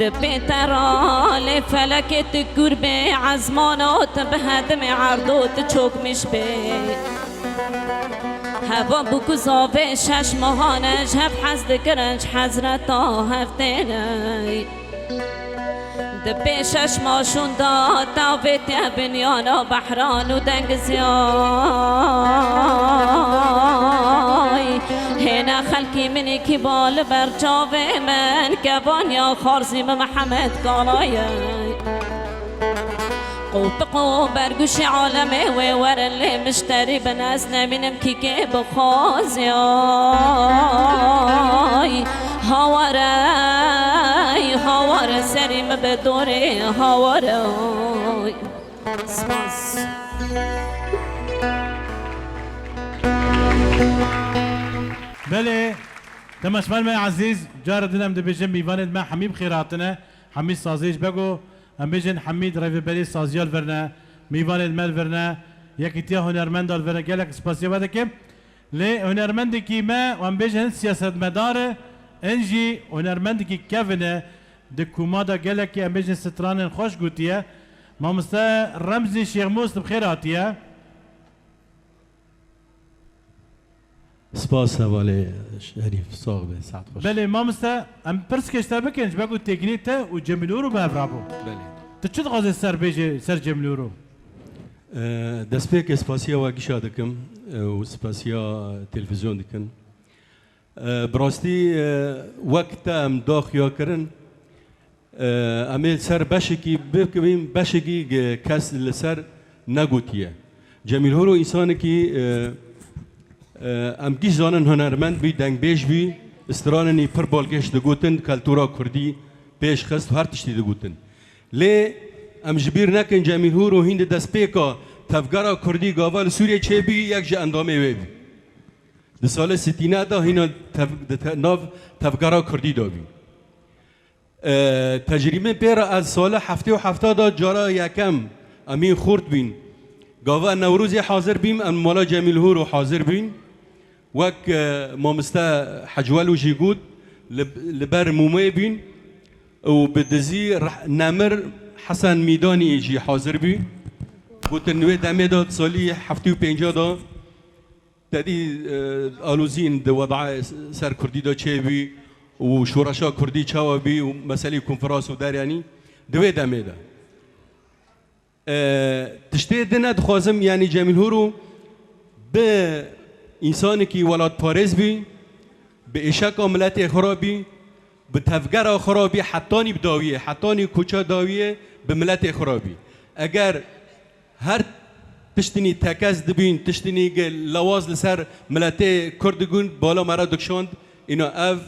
دبترال فلكت قربي عزمانات بهدم عرضوت چوك مش بي هوا بوكو زاوه شش ماهانش هف حزد کرنج حضرتا هفتنای دبشش ماشون دا تاوت بنيانا بحران و دنگ زياي هنا خلقي مني كبال برجاوه من كبان يا خارزي محمد قالاي قوبقو برگوش عالمه و ورلی مشتری بناس نبینم کی که بخوازیای هاوره سریم بدوره هاوره سپاس بله تمشمل ما عزيز جار دنم دبجن بيفاند ما حميد خيراتنا حميد سازيج بگو ام بيجن حميد ريفبري سازيال فرنا ميفاند مال فرنا يكتيا هنرمند دال فرنا قالك سباسيا بدك لي هنرمند كي ما وام بيجن سياسة مدار انجي هنرمند كي كافنا دكومادا قالك ام بيجن ستران خوش قوتيا ما مستا رمزي شيخ موسى بخيراتيا سپاس حواله شریف صاحب سعد خوش بله ما مستا ام پرس کشتر بکنج بگو تکنیک تا و جملورو بفرابو بله تو چه غازه سر بیجه سر جملورو دست پیک سپاسیا و گیشا دکم و سپاسیا تلویزیون دکن براستی وقت ام داخیا کرن امیل سر بشکی بکویم بشکی کس لسر نگوتیه جمیل هورو انسان کی ام گیش زانن هنرمند بی دنگ بیش بی استراننی پر بالگش دگوتن کلتورا کردی پیش خست و هر تشتی دگوتن لی ام جبیر نکن جمیل هورو هند دست پیکا تفگرا کردی گاوال سوریه چه بی یک جه اندامه وی بی ده سال ستینه دا هینا ناو تفگرا کردی دا بی تجربه پیر از سال هفته و هفته دا جارا یکم امین خورد بین گاوا نوروزی حاضر بیم ام مالا جمیل هورو حاضر بین وک مامستا حجوالو جیگود لبر مومه بین و بدزی نمر حسن میدانی جی حاضر بین گوتن نوی دمه داد سالی هفته و پینجا دا تدی آلوزین ده وضع سر کردی دا چه بی و شورشا کردی چاوا بی و مسئله کنفرانس و در یعنی دوی دمه دا تشتی دنه دخوازم یعنی جمیل هورو به انسانی که ولاد پارز بی به اشک ملت خرابی به تفگر خرابی حتانی بداویه حتانی کوچا داویه به ملت خرابی اگر هر تشتنی تکز دبین تشتنی لواز لسر ملت کردگون بالا مرا دکشاند اینا اف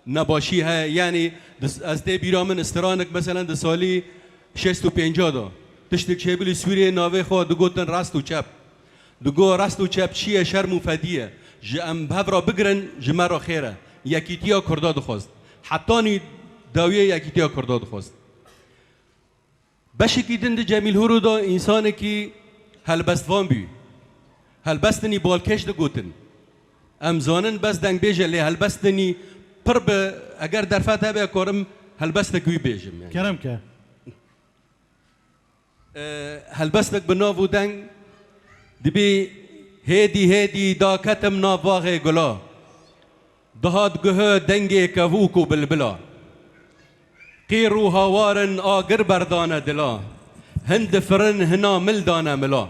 نباشی ها یعنی از ده بیرامن استرانک مثلا ده سالی 65 دا تشتک شبیل سوریه ناوه خواه دگوتن راست و چپ دگو راست و چپ چیه شرم و فدیه جم بهورا بگرن جمرا خیره یکیتیا کردا دخواست حتانی داویه یکیتیا کردا دخواست بشکی دند جمیل هورو دا انسان کی هلبستوان بی هلبستنی بالکش دگوتن امزانن بس دنگ بیجه لی هلبستنی پر به اگر در فتح به کارم هلبستک وی بیجم یعنی. کرم که هلبستک بناو دنگ دبی هیدی دا کتم ناواغ گلا دهات گه دنگ کووک و بلبلا قیر و هاوارن آگر بردانه دلا هند فرن هنا ملدانه ملا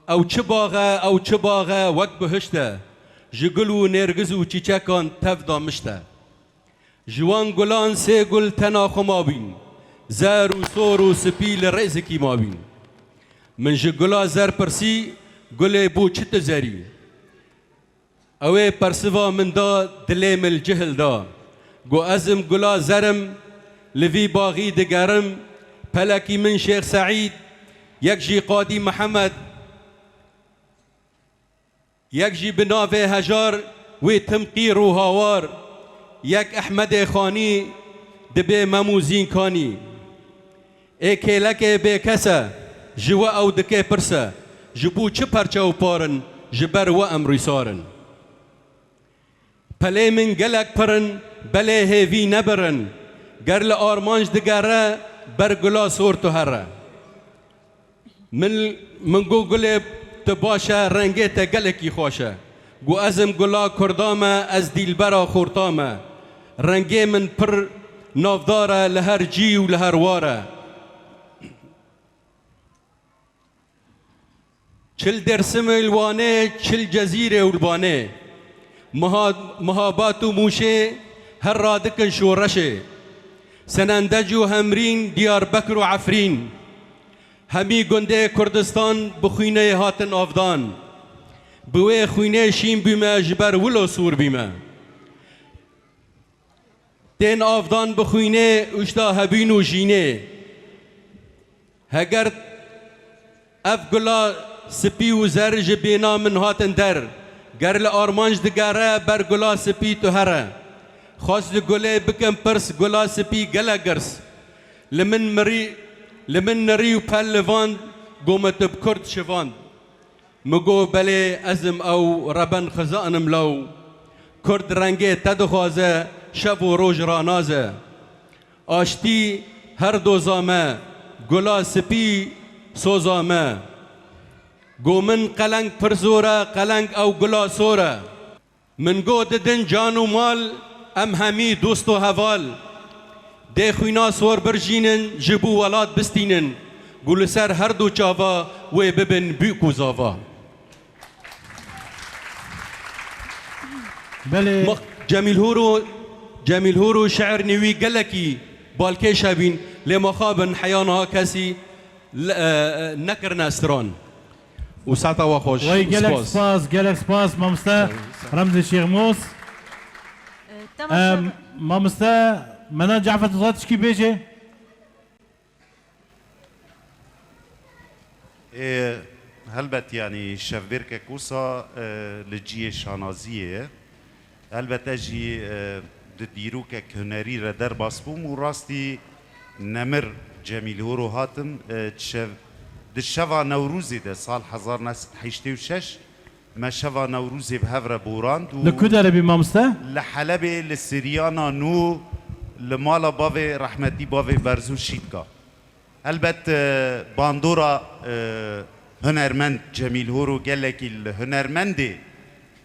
او چه باغه وقت بهشته جگل و نرگز و چیچکان تف دامشته جوان گلان سه گل تنا خما بین زر و سور و سپیل رزکی ما بین من جگلا زر پرسی گل بو چت زری اوه پرسوا من دا دلیم الجهل دا گو ازم گلا زرم لوی باغی دگرم پلکی من شیخ سعید یک جی قادی محمد یک جی بناوه هجار و تمقیر و هاوار یک احمد خانی دبه مموزین کانی ایکی لکه بے کسا جوا او دکه پرسا جبو چه پرچه و پارن جبر و امری سارن پله من گلک پرن بله هیوی نبرن گرل آرمانج دگره برگلا سور تو هره من گو گله تباشه رنگه تا گلکی خوشه گو ازم گلا کردامه از دیلبرا خورتامه رنگه من پر نافداره لهر جی و لهر واره چل درسم الوانه چل جزیره البانه مهابات و موشه هر رادکن شورشه سنندج و همرین دیار بکر و عفرین همی گنده کردستان بخوینه هاتن آفدان بوه خوینه شیم بیمه جبر ولو سور بیمه تین آفدان بخوینه اشتا هبین و جینه هگر اف گلا سپی و زرج بینا من هاتن در گرل آرمانج دگاره بر گلا سپی تو هره خواست گله بکن پرس گلا سپی گله گرس لمن نری و پلواند گومت بکرد شواند مگو بله ازم او ربن خزانم لو کرد رنگه تدخوازه شب و روز رانازه آشتی هر دوزامه گلا سپی سوزامه گو من قلنگ پرزوره قلنگ او گلا سوره من گو ددن جان و مال ام همی دوست و حوال ده خوینا سور برجینن جبو ولاد بستینن گل سر هر دو چاوا و ببن بیکو زاوا بله جمیل هورو شعر نوی گلکی بالکی شبین لما خابن حیانا کسی نکرن استران و ساعتا و خوش وی گلک سپاس مامستا رمز شیخ موس مامستا منا جعفت صوتش کی بیجه هلبت يعني شفبركة كوسا لجيه شانازية هلبت اجي ديروكا كهناري ردر باسبوم وراستي نمر جميل هورو هاتن دشفا نوروزي ده سال 1986 ما شفا نوروزي بهفرة بوراند لكودا ربي مامستا لحلبة للسريانا نو لمالا بافي رحمتي بافي برزو شيتكا البت باندورا هنرمند جميل هورو قال لك الهنرمندي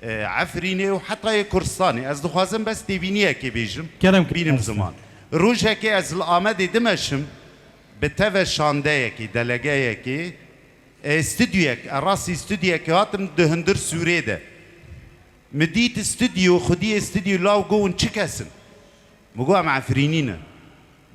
عفريني وحتى كرساني از دخوازم بس تبينيه كي بيجم بينم زمان روجه كي از الآمد دمشم بتفا شاندايه كي دلقايه كي استوديوك راسي استوديوك هاتم دهندر سوري ده مديت استوديو خدي استوديو لاو قوون چكسن مقوى معفرينينا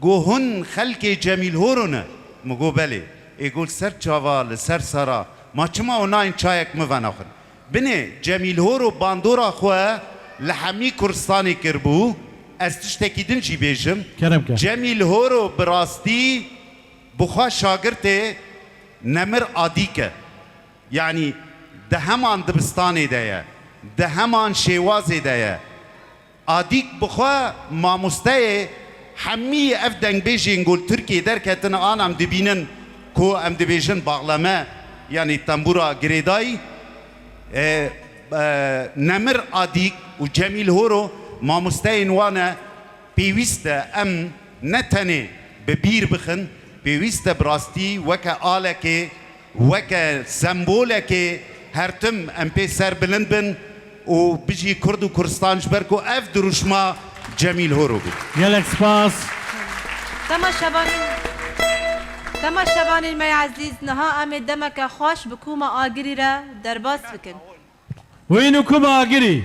گو هن خلق جمیل هورونه مگو بله ایگول سر چاوال سر سرا ما چما اوناین چایک موناخن بنه جمیل هورو باندورا خواه لحمی کرستانی کربو از تشتکیدن جی بیجم جمیل هورو براستی بخوا شاگرته نمر عادیکه یعنی ده همان دبستانی ده ده همان شیوازی ده عادیک بخوا ماموسته حمي افدن بيجي نقول تركي دركتنا انا ام دبينن كو ام دبيجن باغلما يعني تنبورا جريداي نمر عاديك وجميل هورو ما مستين وانا بيويستا ام نتني ببير بخن بيويستا براستي وكا آلكي وكا سمبولكي هرتم ام بي سر بلندبن وبيجي كرد وكردستان جبركو اف دروشما جميل هورو يالك سباس تما شبان المي عزيز نها امي دمك خوش بكوما آگري را درباس بكن وينو كوما آگري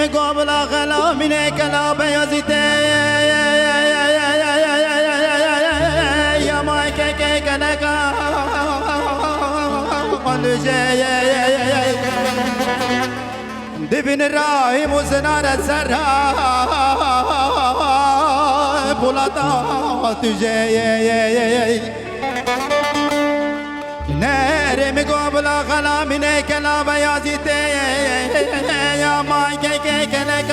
مقابل غلا من كلا بيزيت يا ما كيك لك قل جاي دبن الراي مزنار السرا بولاطات جاي نار مقابل غلا من كلا بيزيت يا ما كيك لك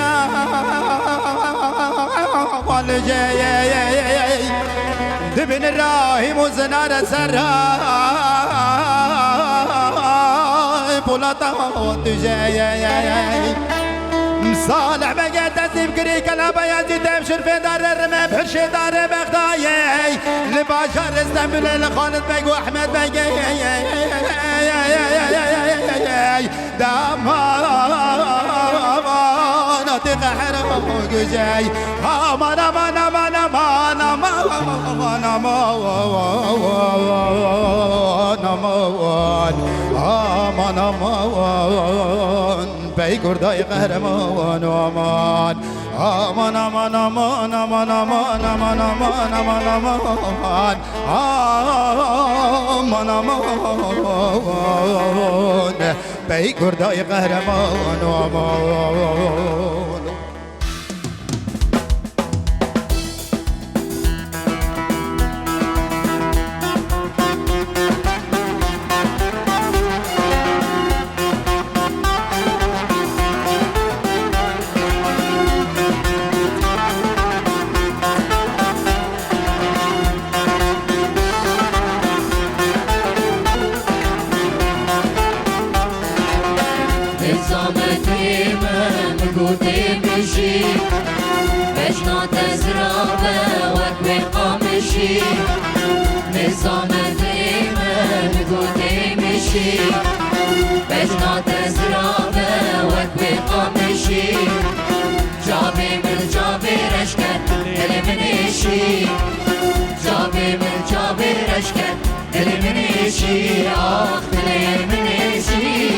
قل جاي دبن الراي مزنار السرا بولاطات جاي مصالح بقى تسيب كريك لا بيازي تبشر في دار الرمى بحرش دار بغدايا لباشر استنبل لخالد بقى واحمد بقى داما تقحر جاي امان امان امان امان امان امان امان بيقر داي قهرمان امان امان امان امان امان امان امان امان امان امان امان امان بهی کردای قهرمان و آمان نظام ديما نقول مشي بجنا تزرابه وكوي قامشي جابي من جابي رشكت اللي منيشي جابي من جابي رشكت اللي منيشي آخ اللي منيشي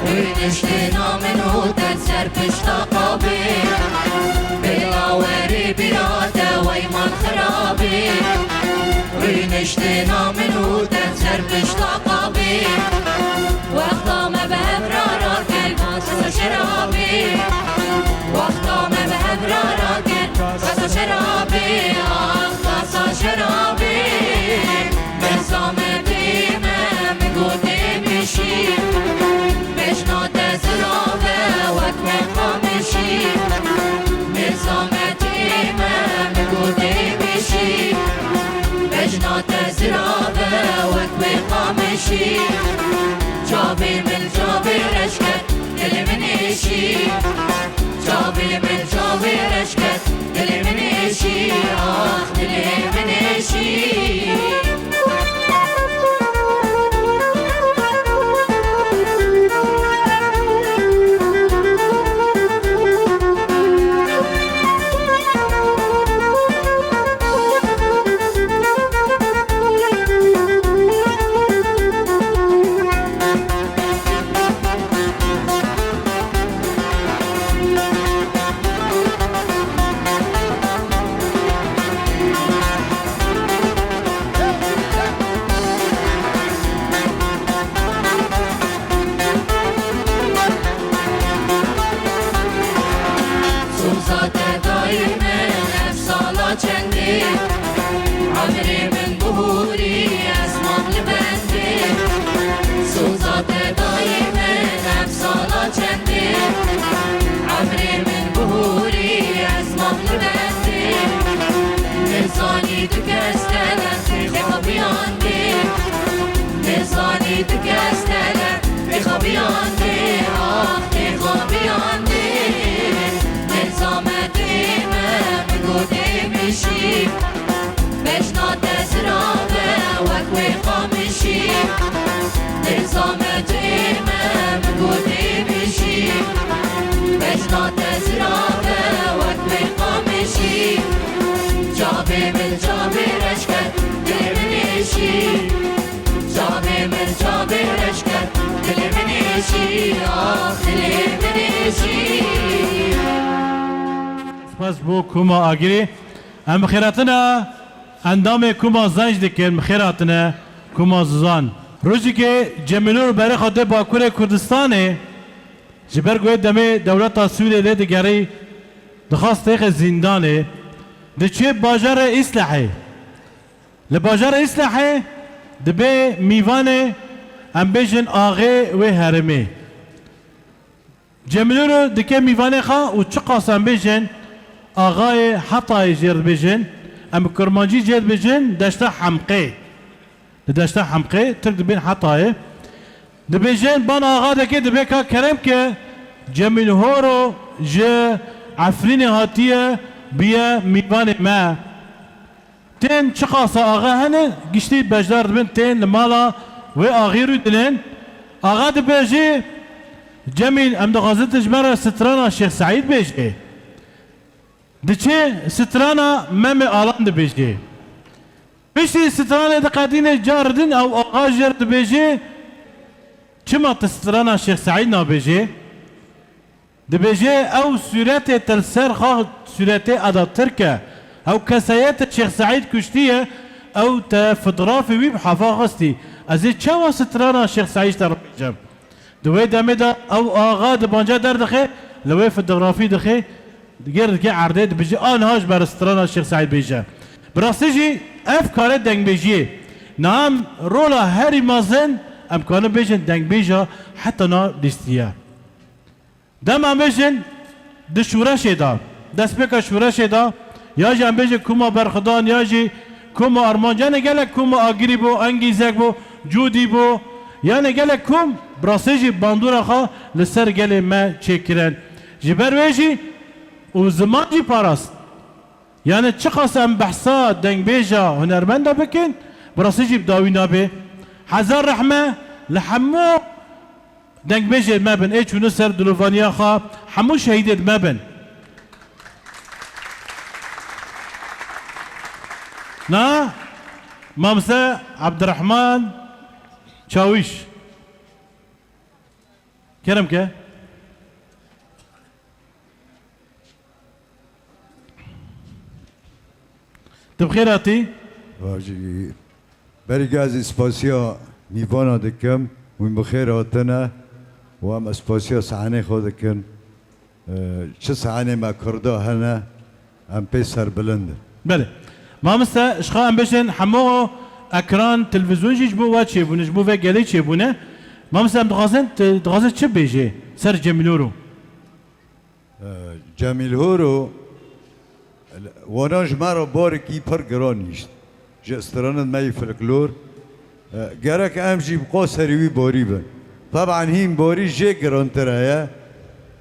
ونشتنا منو تنسر بشتاقابي بالعواري براده ويمان خرابي ونشتنا منو تنسر بشتاقابي وقتا ما بهبرارا كل قصص شرابي وقتا ما بهبرارا كل قصص شرابي قصص شرابي نظام ديما من قدام شي بجنا تزرابه وكوي قامشي نظام ديما من قدام شي بجنا تزرابه وكوي قامشي جابي من جابي رشكت اللي منيشي جابي من جابي رشكت اللي منيشي آخ اللي منيشي عمري من بهوري اسمع لبندي صوصات دايما افصالة جندي عمري من بهوري اسمع لبندي نزاني تكستلة بخبي عندي نزاني تكستلة بخبي عندي آخ بخبي عندي نظام ديما من قدام شي بجنا تزرابه وكوي قامشي نظام ديما من قدام شي بجنا تزرابه وكوي قامشي جابي من جابي رشكت اللي منيشي جابي من جابي رشكت اللي منيشي آخ اللي منيشي سپاس بو کوما آگیری ام خیراتنا اندام کوما زنج دکن خیراتنا کوما زوزان روزی که جمیلور برای خاطر باکور کردستانه جبر گوی دمه دولت سوریه لی دگری دخواست تیخ زندانه ده چه باجار اصلاحه لباجار اصلاحه دبه میوانه ام بیجن آغه و هرمه جمیلور دکه میوانه خواه و چه قاسم بیجن آغای حطای جرد بیجن ام کرمانجی جرد بیجن دشتا حمقه دشتا حمقه ترک دبین حطای دبیجن بان آغا دکی دبی که کرم که جمیل هورو جه عفرین هاتیه بیا میوان ما تین چقاسا آغا هنه گشتی بجدار دبین تین لمالا و آغی رو دلین آغا دبیجی جمیل ام دغازت جمرا سترانا شیخ سعید بیجه دچه سترانا مم آلان دبیجه بشتی سترانه دقاتین جاردن او آقا جرد بیجه چما تسترانا شیخ سعید نابیجه دبیجه او صورت تلسر خواه صورت ادا ترکه او کسایت شیخ سعید کشتیه او تا فضرافی وی بحفا غستی ازی چوا سترانا شیخ سعید تر بیجم دوی دمه دا او آقا دبانجا در دخه لوی فضرافی دخه گرد که عرده دبیجه آنهاش بر سترانا شیخ سعید بیجه براستی اف کار دنگ بیجیه نام رولا هری مازن امکانه بیجن دنگ بیجا حتی نا لیستیه دم هم بیجن ده شورش دا دست بکا شورش دا یا جا هم بیجن کما برخدان یا جی کما ارمان یا نگله کما آگیری بو انگیزک بو جودی بو یا نگله کم براستی باندورا خواه لسر گله ما چکرن جبر ویجی و زمان جی پاراست یعنی چه قسم بحثا دنگ بیجا هنرمند بکن براستی جیب داوی نابه هزار رحمه لحمو دنگ بیجا مبن ای چونو سر دلوفانیا خواه حمو شهیدت مبن نه مامسه عبدالرحمن چاویش کرم که تبخير أتي؟ واجي بريغاز اسباسيا ميفانا دكم وين بخير هاتنا وام اسباسيا سعاني خودكن چه سعاني ما كردا هنا ام بيسر بلند بله ما مسا اشخا ام بشن حمو اكران تلفزيون جيجبو واتشي بونه جبو في گلي چي بونه ما مسا ام دغازن چه بيجي سر جميلورو جميلورو واناج مرا بارکی پر گرانیست جسترانت مای فلکلور گرک امجی بقا سریوی باری بن طبعا هین باری جه گرانتره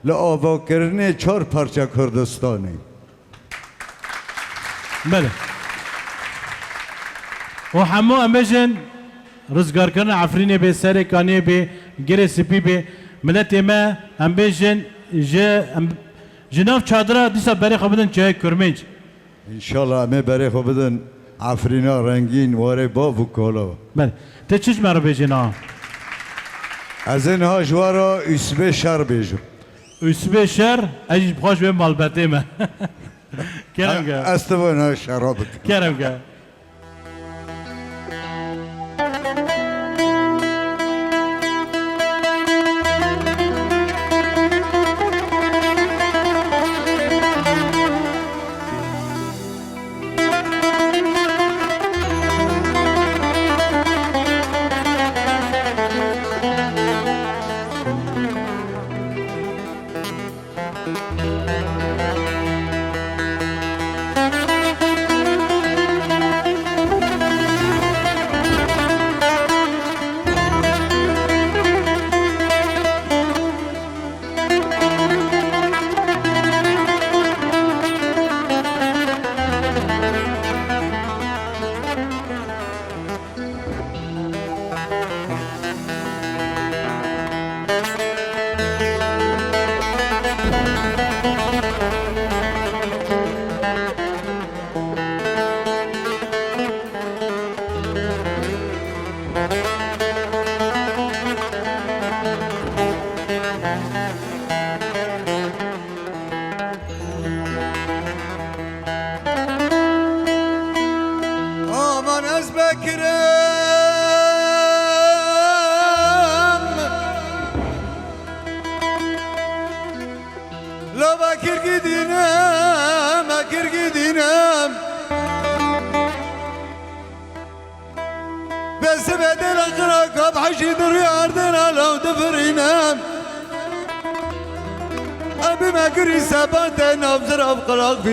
لآوا کرنه 4 پرچه کردستانی بله و همو امجن رزگار کردن عفرینه به سر کانه به گره سپی به ملت ما امجن جناف چادره دیسا بری خوابدن چه کرمنج انشالله همه برای خو بدن عفرینا رنگین واره با و کالا بله ته چیش مرا بیجنا از اینها جوارا اسبه شر بیجو اسبه شر اجی بخواش به مالبته ما کرم که استوان ها شرابت کرم که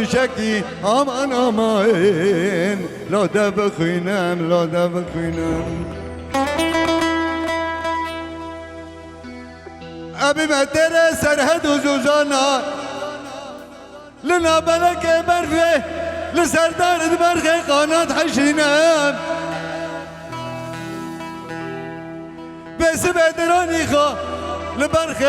شکی آمان آمان لاده بخوینم لاده بخوینم ابی مدر سرحد و زوزانا لنا بلک برفه لسردار برخ قانات حشینم بس بدرانی خوا لبرخ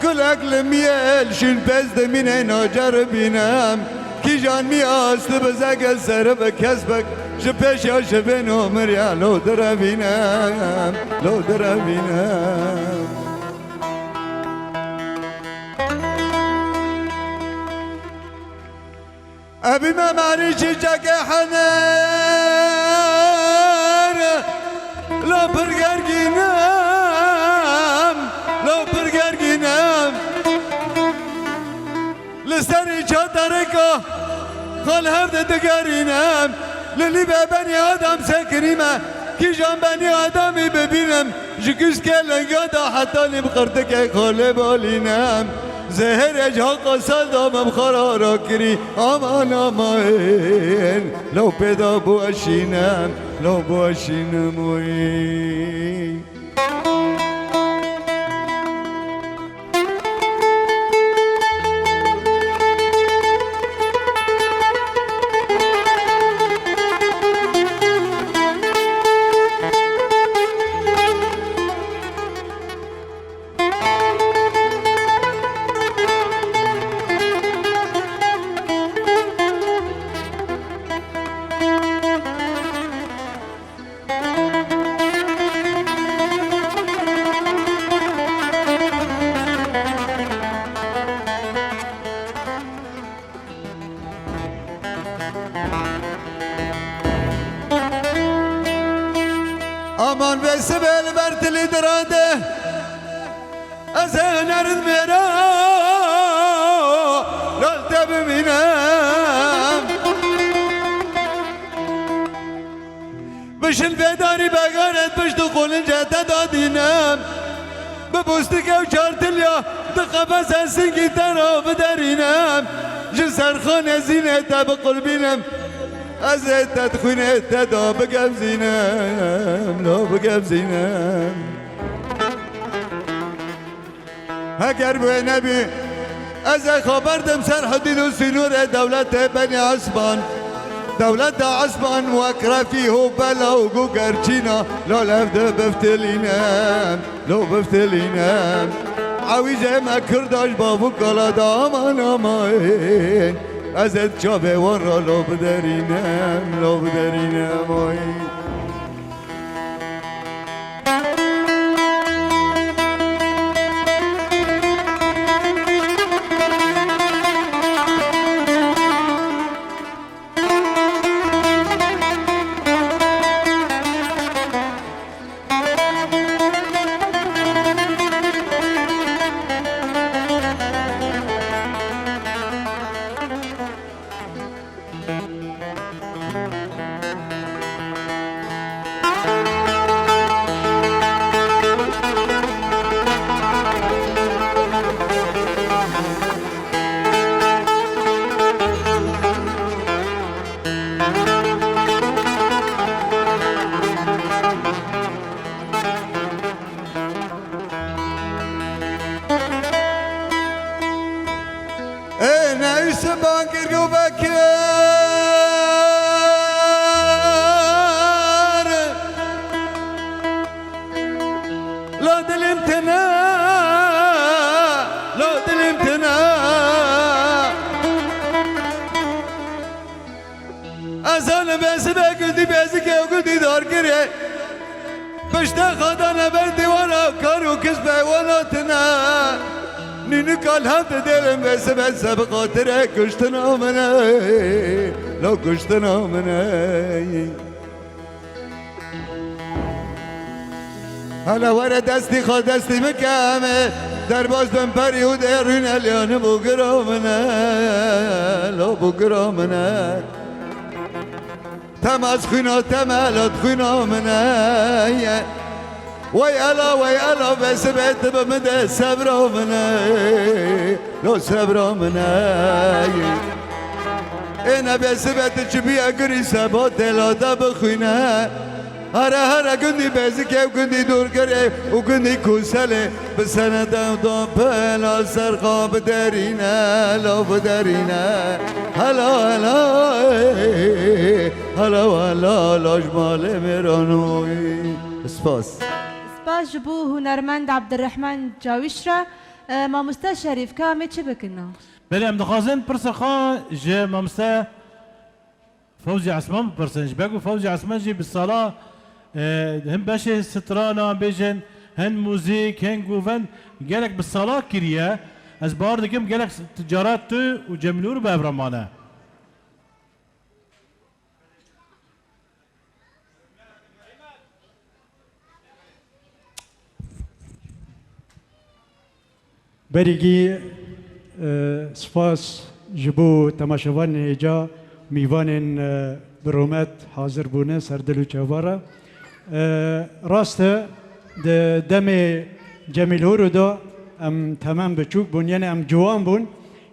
كل أكل ميال شن بس دمين ناجر بينام کی جان میاست بزگل سر به کسبک جپش یا شبن عمر یا لو دربینم لو دربینم ابي ما ماني شجاك حنان لو برقر قنام لو برقر قنام لساني شاطركو خل هرد دقارينام للي بني آدم سكريمة كي جان بني آدمي ببينم جكوز كلن قادا حتى لي بقردك خل بالينام زهر اجهاق صدام خرارا کری امان امان لو پیدا باشینم لو باشینم وی aman vesibel bertili dirade ezenerin mera lal tebiminem bişin bedari begaret biştu kolunca tedadinem bebustik ev çartilya dıkabes ensin giden avı derinem جسرخانه زینت بقلبینم از تدخونه تدا بگم زینم لا بگم زینم اگر به نبی از خبردم سر حدود و سنور دولت بنی عثمان دولت عثمان و اکرفی و بلا و گرچینا لا لفده بفتلینم لا بفتلینم عویزه ما کرداش بابو کلا دامان آماین ازت چابه ور را لو بدرینم آی نعيش باكر وبكر لا دل امتناع لا دل امتناع ازان بسبه قدي بزك وقدي دار كري بشتا خدانا بردي وانا كارو كسبه وانا تنا نینو کال هم دلم بسه بسه بخاطر کشتن آمنه لا کشتن آمنه حالا وره دستی خواه دستی مکمه در باز دم پری و درون الیانه بگر آمنه لا بگر آمنه تم از خوینا تمالات خوینا آمنه وي الا بس بيت بمدى صبر مناي لو صبر مناي انا بس بيت تشبي اقري سبات لا دبخنا هرا قندي بزك وقندي دور قري وقندي كوسله بسنه دم بلا سرقه بدرينا لو بدرينا هلا لاجمال میرانوی سپاس سپاس جبو هنرمند عبدالرحمن جاویش را مامۆستا شەریف کامێ چ بکنا؟ بله ام دخوازن پرسه خواه جه مامسته فوزي عثمان بپرسنش بگو فوزي عثمان جي بالصلاة هم باشه سترانا هم بيجن هن موزيك هن گوفن گلک بالصلاة كريه از بار دکم گلک تجارات تو و جملور به ابرمانه بريجي سپاس جبو تماشاوان هجا میوان برومت حاضر بونه سردلو چوارا راسته دم جمیل هورو دا ام تمام بچوک بون یعنی ام جوان بون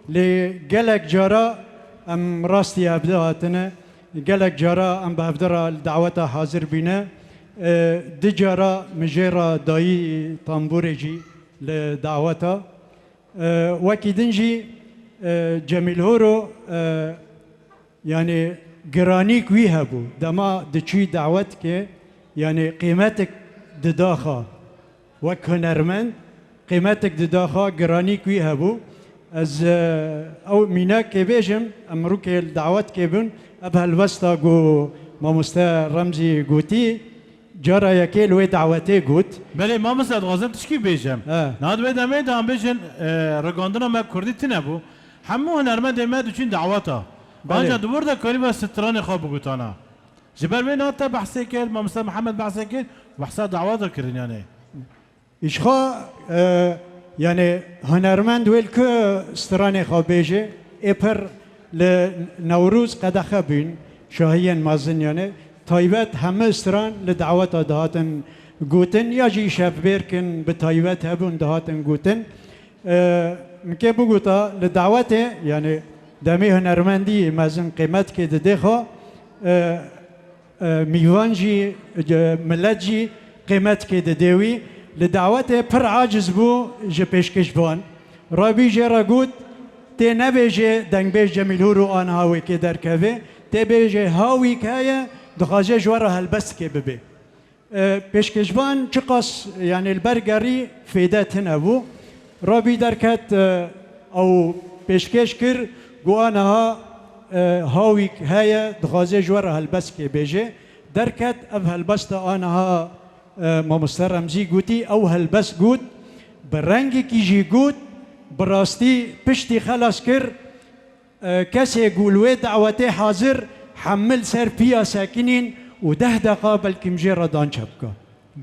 لی گلک جارا ام راستی ابدا هاتنه گلک جارا ام بهفدرا دعوتا حاضر بینه دی جارا مجیرا دایی تنبوری جی لدعوتا وکی دنجی جمیل هورو يعني جرانيك ويها بو دما دشي دعوت كي يعني قيمتك دداخا وك هنرمن قيمتك دداخا جرانيك ويها بو از او ميناك كي بيجم امروك الدعوت كي بن ابها الوسطى جو ماموستا رمزي قوتي جرى يكيل وي دعوتي قوت بله ما مسا غازم تشكي بيجم ناد وي دمي دام بيجن رگاندنا ما كردي تنبو همو هنرمن دمي دوچين دعوتا بانجا دور ده كلمة ستراني خواب بقولتانا جبر بين هاتا بحثي كيل مامستا محمد بحثي كيل وبحثا دعوات كرين يعني إشخا يعني هنرمند ويلك ستراني خواب بيجي إبر لنوروز قد خبين شاهيا مازن يعني تايبات هم استران لدعوات دهاتن قوتن يجي شاف بيركن بتايبات هبون دهاتن قوتن مكي بقولتا لدعوته يعني دمی هنرمندی مازن قیمت که دده خوا میوانجی ملتجی قیمت که ددهوی لدعوت پر عاجز بو جه پیشکش بان رابی جه را گود تی نبیجه دنگ بیج جمیل هورو آن هاوی که در کهوه تی بیجه هاوی که هیا دخواجه جوارا هلبست که ببه پیشکش بان چقاس یعنی البرگری فیده تنبو رابی درکت او پیشکش کر گوانها هاوی هیا دخوازه جوارا هلبست که بیجه درکت او هلبست آنها ماموستا رمزی گوتی او هلبست گوت برنگی کی جی گوت براستی پشتی خلاص کر کسی گولوی دعوتی حاضر حمل سر پیا ساکنین و 10 دقیقه بلکه مجرا دان چبکا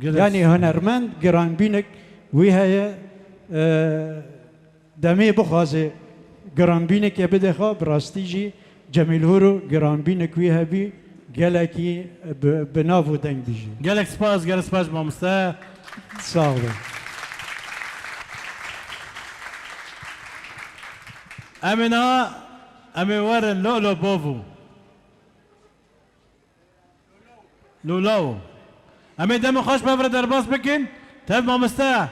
یعنی هنرمند گران بینک وی های دمی بخوازه گران بینک یا بده خواه براستی جی جمیل هورو گران بینک وی هبی گلکی بناو دنگ بیجی گلک سپاس گلک سپاس مامستا ساغ بی امنا امی ورن لولو بوفو لولو امی دم خوش بفرد درباس بکن تب مامستا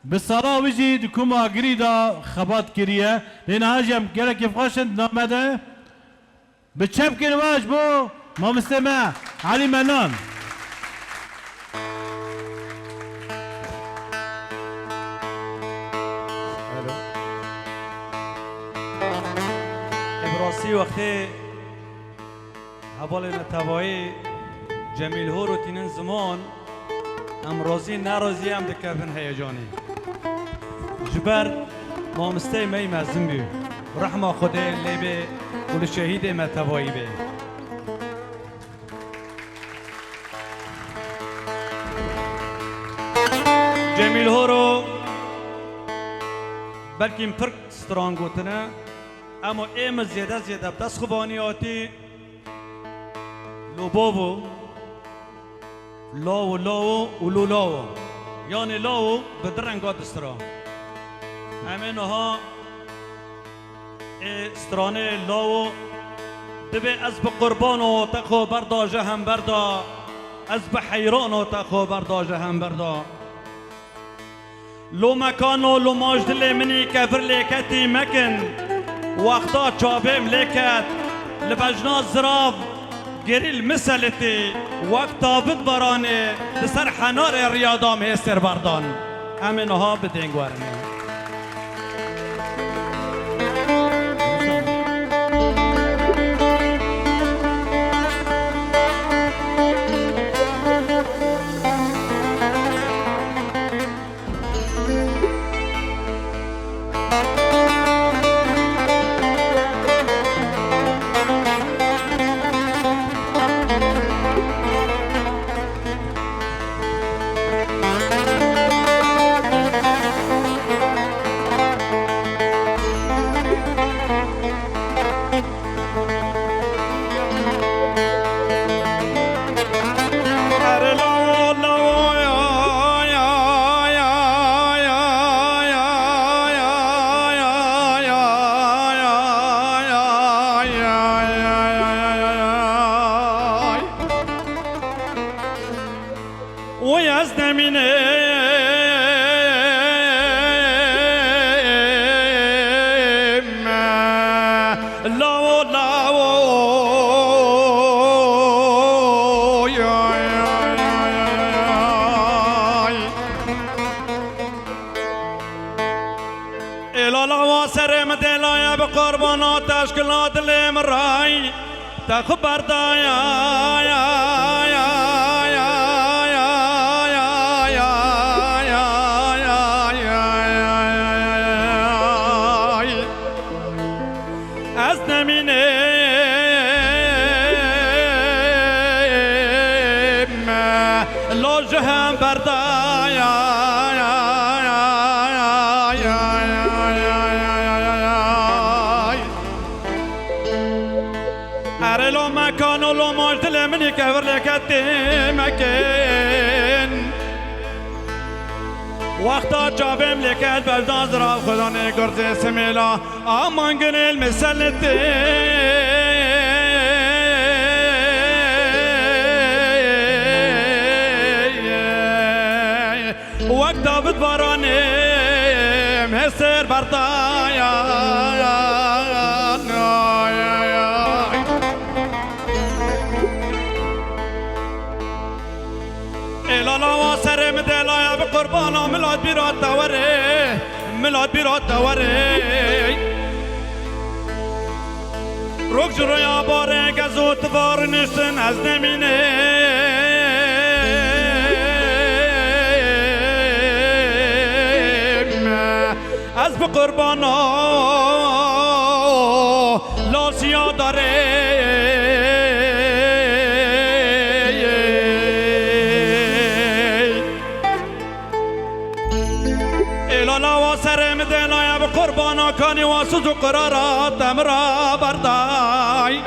بالصلاة وجي دكوما قريدا خبات كريه لين هاجم قالك يفخشن نامده بتشبكن واجبو ما مستمع علي منان ابراسی وقتی حوال نتوایی جمیل هورو تینن زمان امروزی ناروزی هم دکردن هیجانی جبر مامسته می مزن بی رحمه خدا لیبه ول شهید متوایی بی جمیل هورو بلکه پر ستران گوتنه اما ایم زیاده بدست خوبانیاتی لوبوو لاو لاو و لولاو یعنی لاو به درنگات استرا همین ها استرانه لاو دبی از به قربان و تخو برداجه هم بردا از به حیران و تخو برداجه هم بردا لو مکان و لو ماجدل منی کفر لیکتی مکن وقتا چابم لیکت لبجنا زراف گریل مسلتی وقتا بد برانه لسر حنار ریاضام هستر بردان همین ها بدنگ ورنه تشكيلات المراي تخبر دايا يا يا يا يا يا يا يا يا أزنميني لو جهان بردايا كانوا لو مجد لمن يكبر لك مكان وقتا جابم لك البلدان زرا خداني قرزي سميلا امان قن المسلتي وقتا بتباراني مهسر بردايا مدلايا بقربانا ملاد بيرات توري ملاد بيرات توري روك جريا باري قزو تبار نشتن از نميني از بقربانا لاسيا داري قربانا كاني واسوز قرارات امرا برداي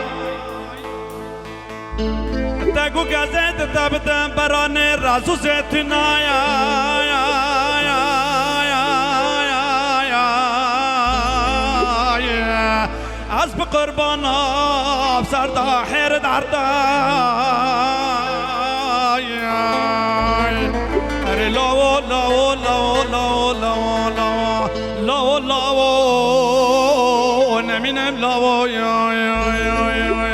تاكو غازت تابتن براني راسو زيتنا يا يا يا يا يا عزب قربانا بسردا حير داردا لو لو لو لو لو لو لو نمينم لو يا يا يا يا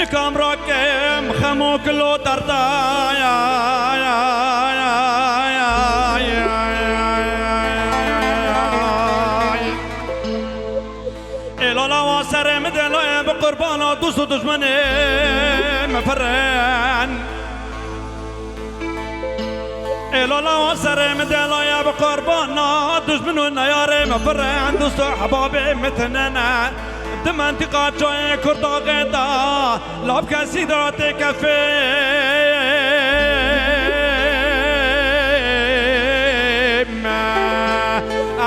نكام راكم خمو كلو تردا يا يا يا إلا واسر مدلا بقربانا دوست دشمني مفرن إلا واسر مدلا بقربانا دشمنو نياري مفرن دوست حبابي مثننا دم انتقاد جای کرد آقیدا لاب کسی درات کفه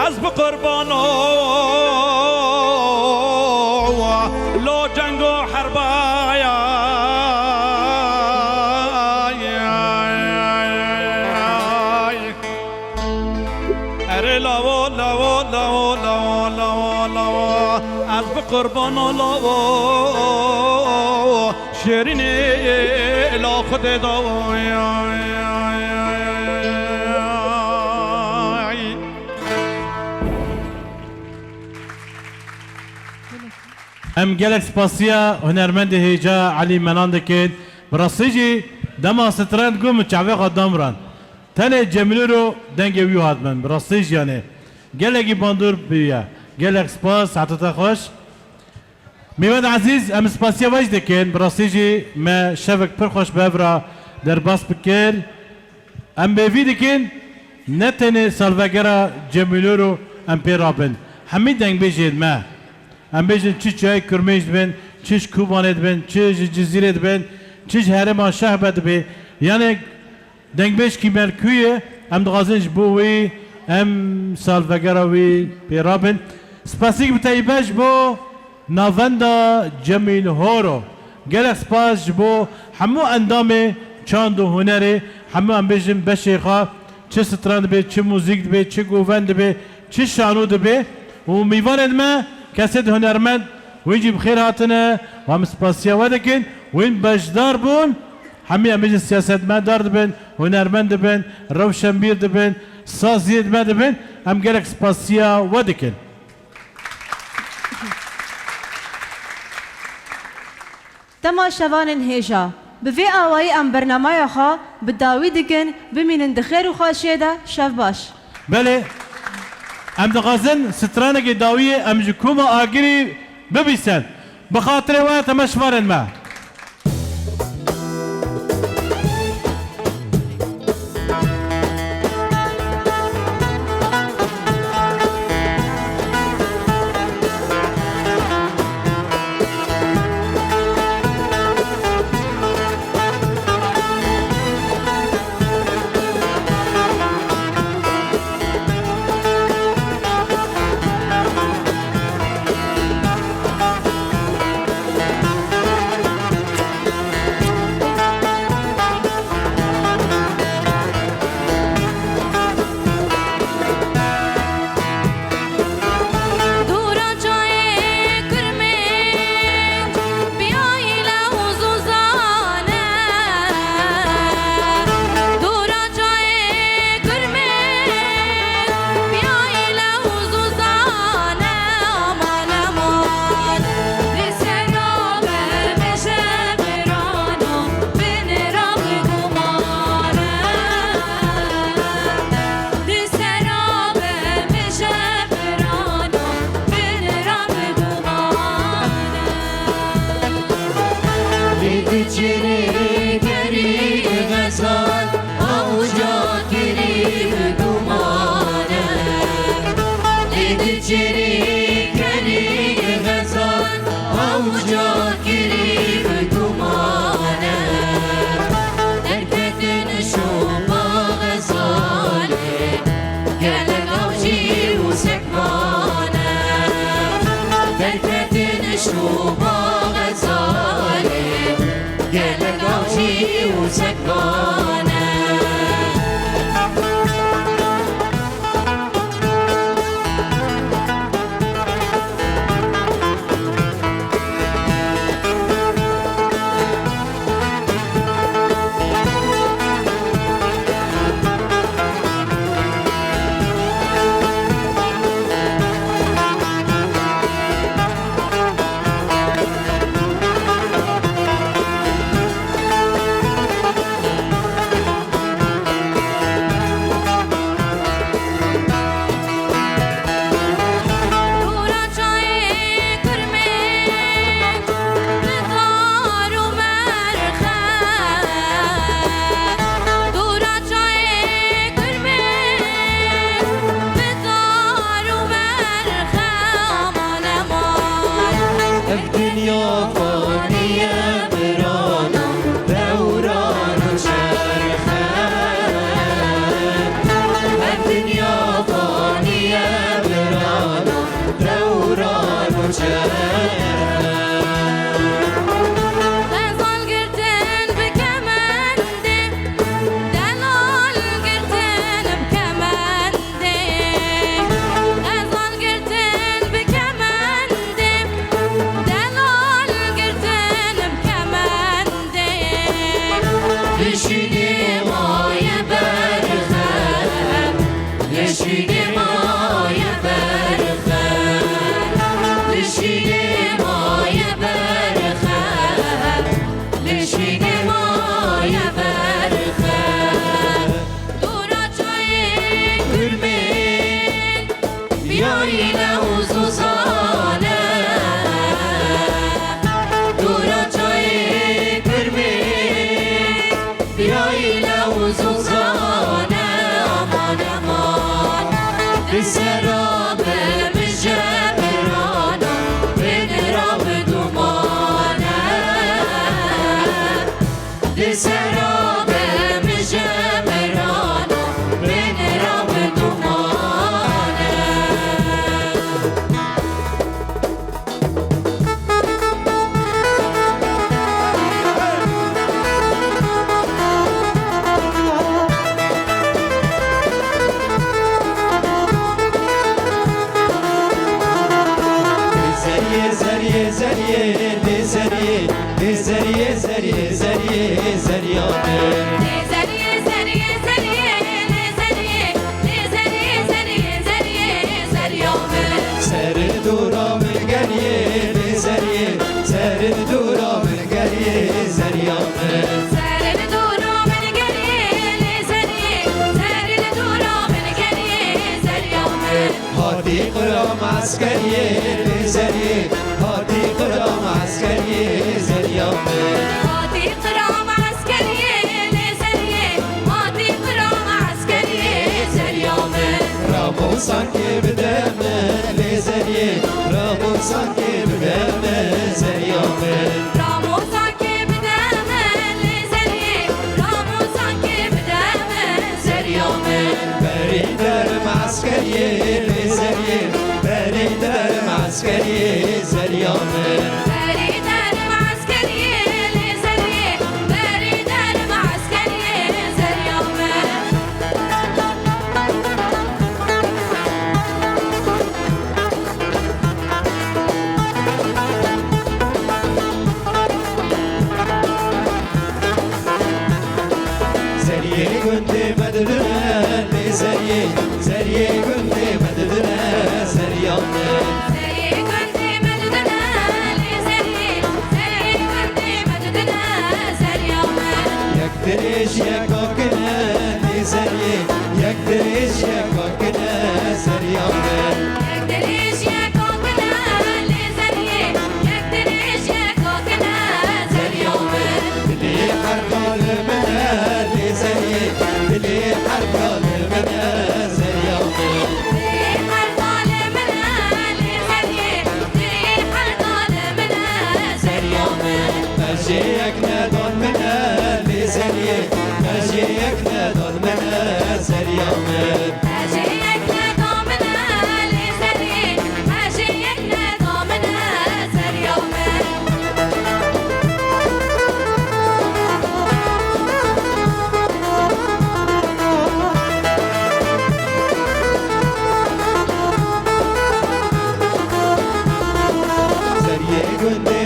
از بقربانو لو جنگو حربایا اري لاو لاو لاو لاو لاو لاو الف قربان لاو شیرینی لا خود داو ام گلک سپاسیا هنرمند هیجا علی منان دکن براسیجی دما سترند گم چاوی خدام ران تنه جمیل رو دنگ ویو هات من براسیج یعنی گلکی باندور بیا گلک سپاس عطا خوش میواد عزیز ام سپاسیا وجد دکن براسیجی ما شبک پر خوش بفرا در باس بکر ام بیوی دکن نتنه سالوگرا جمیل رو ام پیرابن همین دنگ بیجید ما ام بیجن چی چای کرمیش بین چیش کوبانت بین چیش جزیرت بین چیش هرمان شهبت بین یعنی دنگ بیش کی مرکویه ام دغازنش بوی ام سالوگراوی پیرابن سپاسیک بتایبش بو ناوندا جمیل هورو گلک سپاس بو همو اندام چاند و هنره همو ام بیجن بشیخا چه سترند بی چه موزیک بی چه گووند بی چه شانود بی و میوارد ما کسید هنرمند وینجی بخیر هاتنه و هم سپاسیا ودکن وین بجدار بون همی امیج سیاست مدار دبن هنرمند دبن روشنبیر دبن سازیت دبن هم گلک سپاسیا ودکن تماشاوان هێژا بڤێ ئاوایی ئەم بەرنامایەخوا بداوی دکن بمینن دخێر و خۆشێدا شەو باش بله ام دغازن سترانه داویه ام جکوما آگری ببیسن بخاطر وقت مشوارن ما مای برخه لشینه مای برخه لشینه مای برخه دورا چای کرمین بیایی لوز و زانه دورا چای کرمین بیایی لوز و زانه aman aman بسراب مجبرانا بین راب دومانه بسراب مجبرانا بین راب دومانه عسكرية زرية هاتي قرام عسكرية زريام هاتي قرام عسكرية زرية هاتي قرام عسكرية زريام رامو سانكي بدم لزرية رامو سانكي بدم زريام رامو سانكي بدم لزرية رامو سانكي بدم زريام بريدر عسكرية زرية بريدر عسكرية زريام بريدر عسكرية زرية بريدر عسكرية زريام زرية كنت مدلنا زرية زرية كنت مدلنا زريام زرية كنت مدلنا زرية زرية كنت مدلنا زريام يكترش يكوكنا زرية يكترش يكوكنا زريام يكترش يكوكنا زرية يكترش يكوكنا زريام اللي حرقال منها زرية اللي حرقال منها زريام اللي حرقال منها زرية اللي حرقال منها زريام ماشيك نادون منها زرية ماشيك نادون منها زريام ماشيك نادون منها زرية ماشيك نادون منها زريام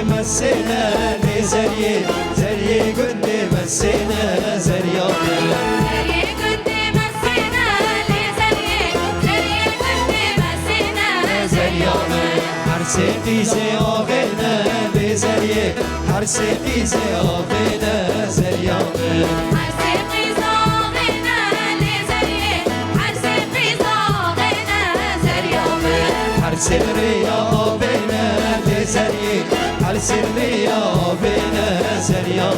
مسينا لزرية زرية كنت مسينا زريام زرية كنت مسينا لزرية زرية كنت مسينا زريام حرسيتي سيوغينا لزرية حرسيتي سيوغينا زريام حرسيتي سيوغينا لزرية حرسيتي سيوغينا زريام حرسيتي سيوغينا لزرية حرسيتي سيوغينا زريام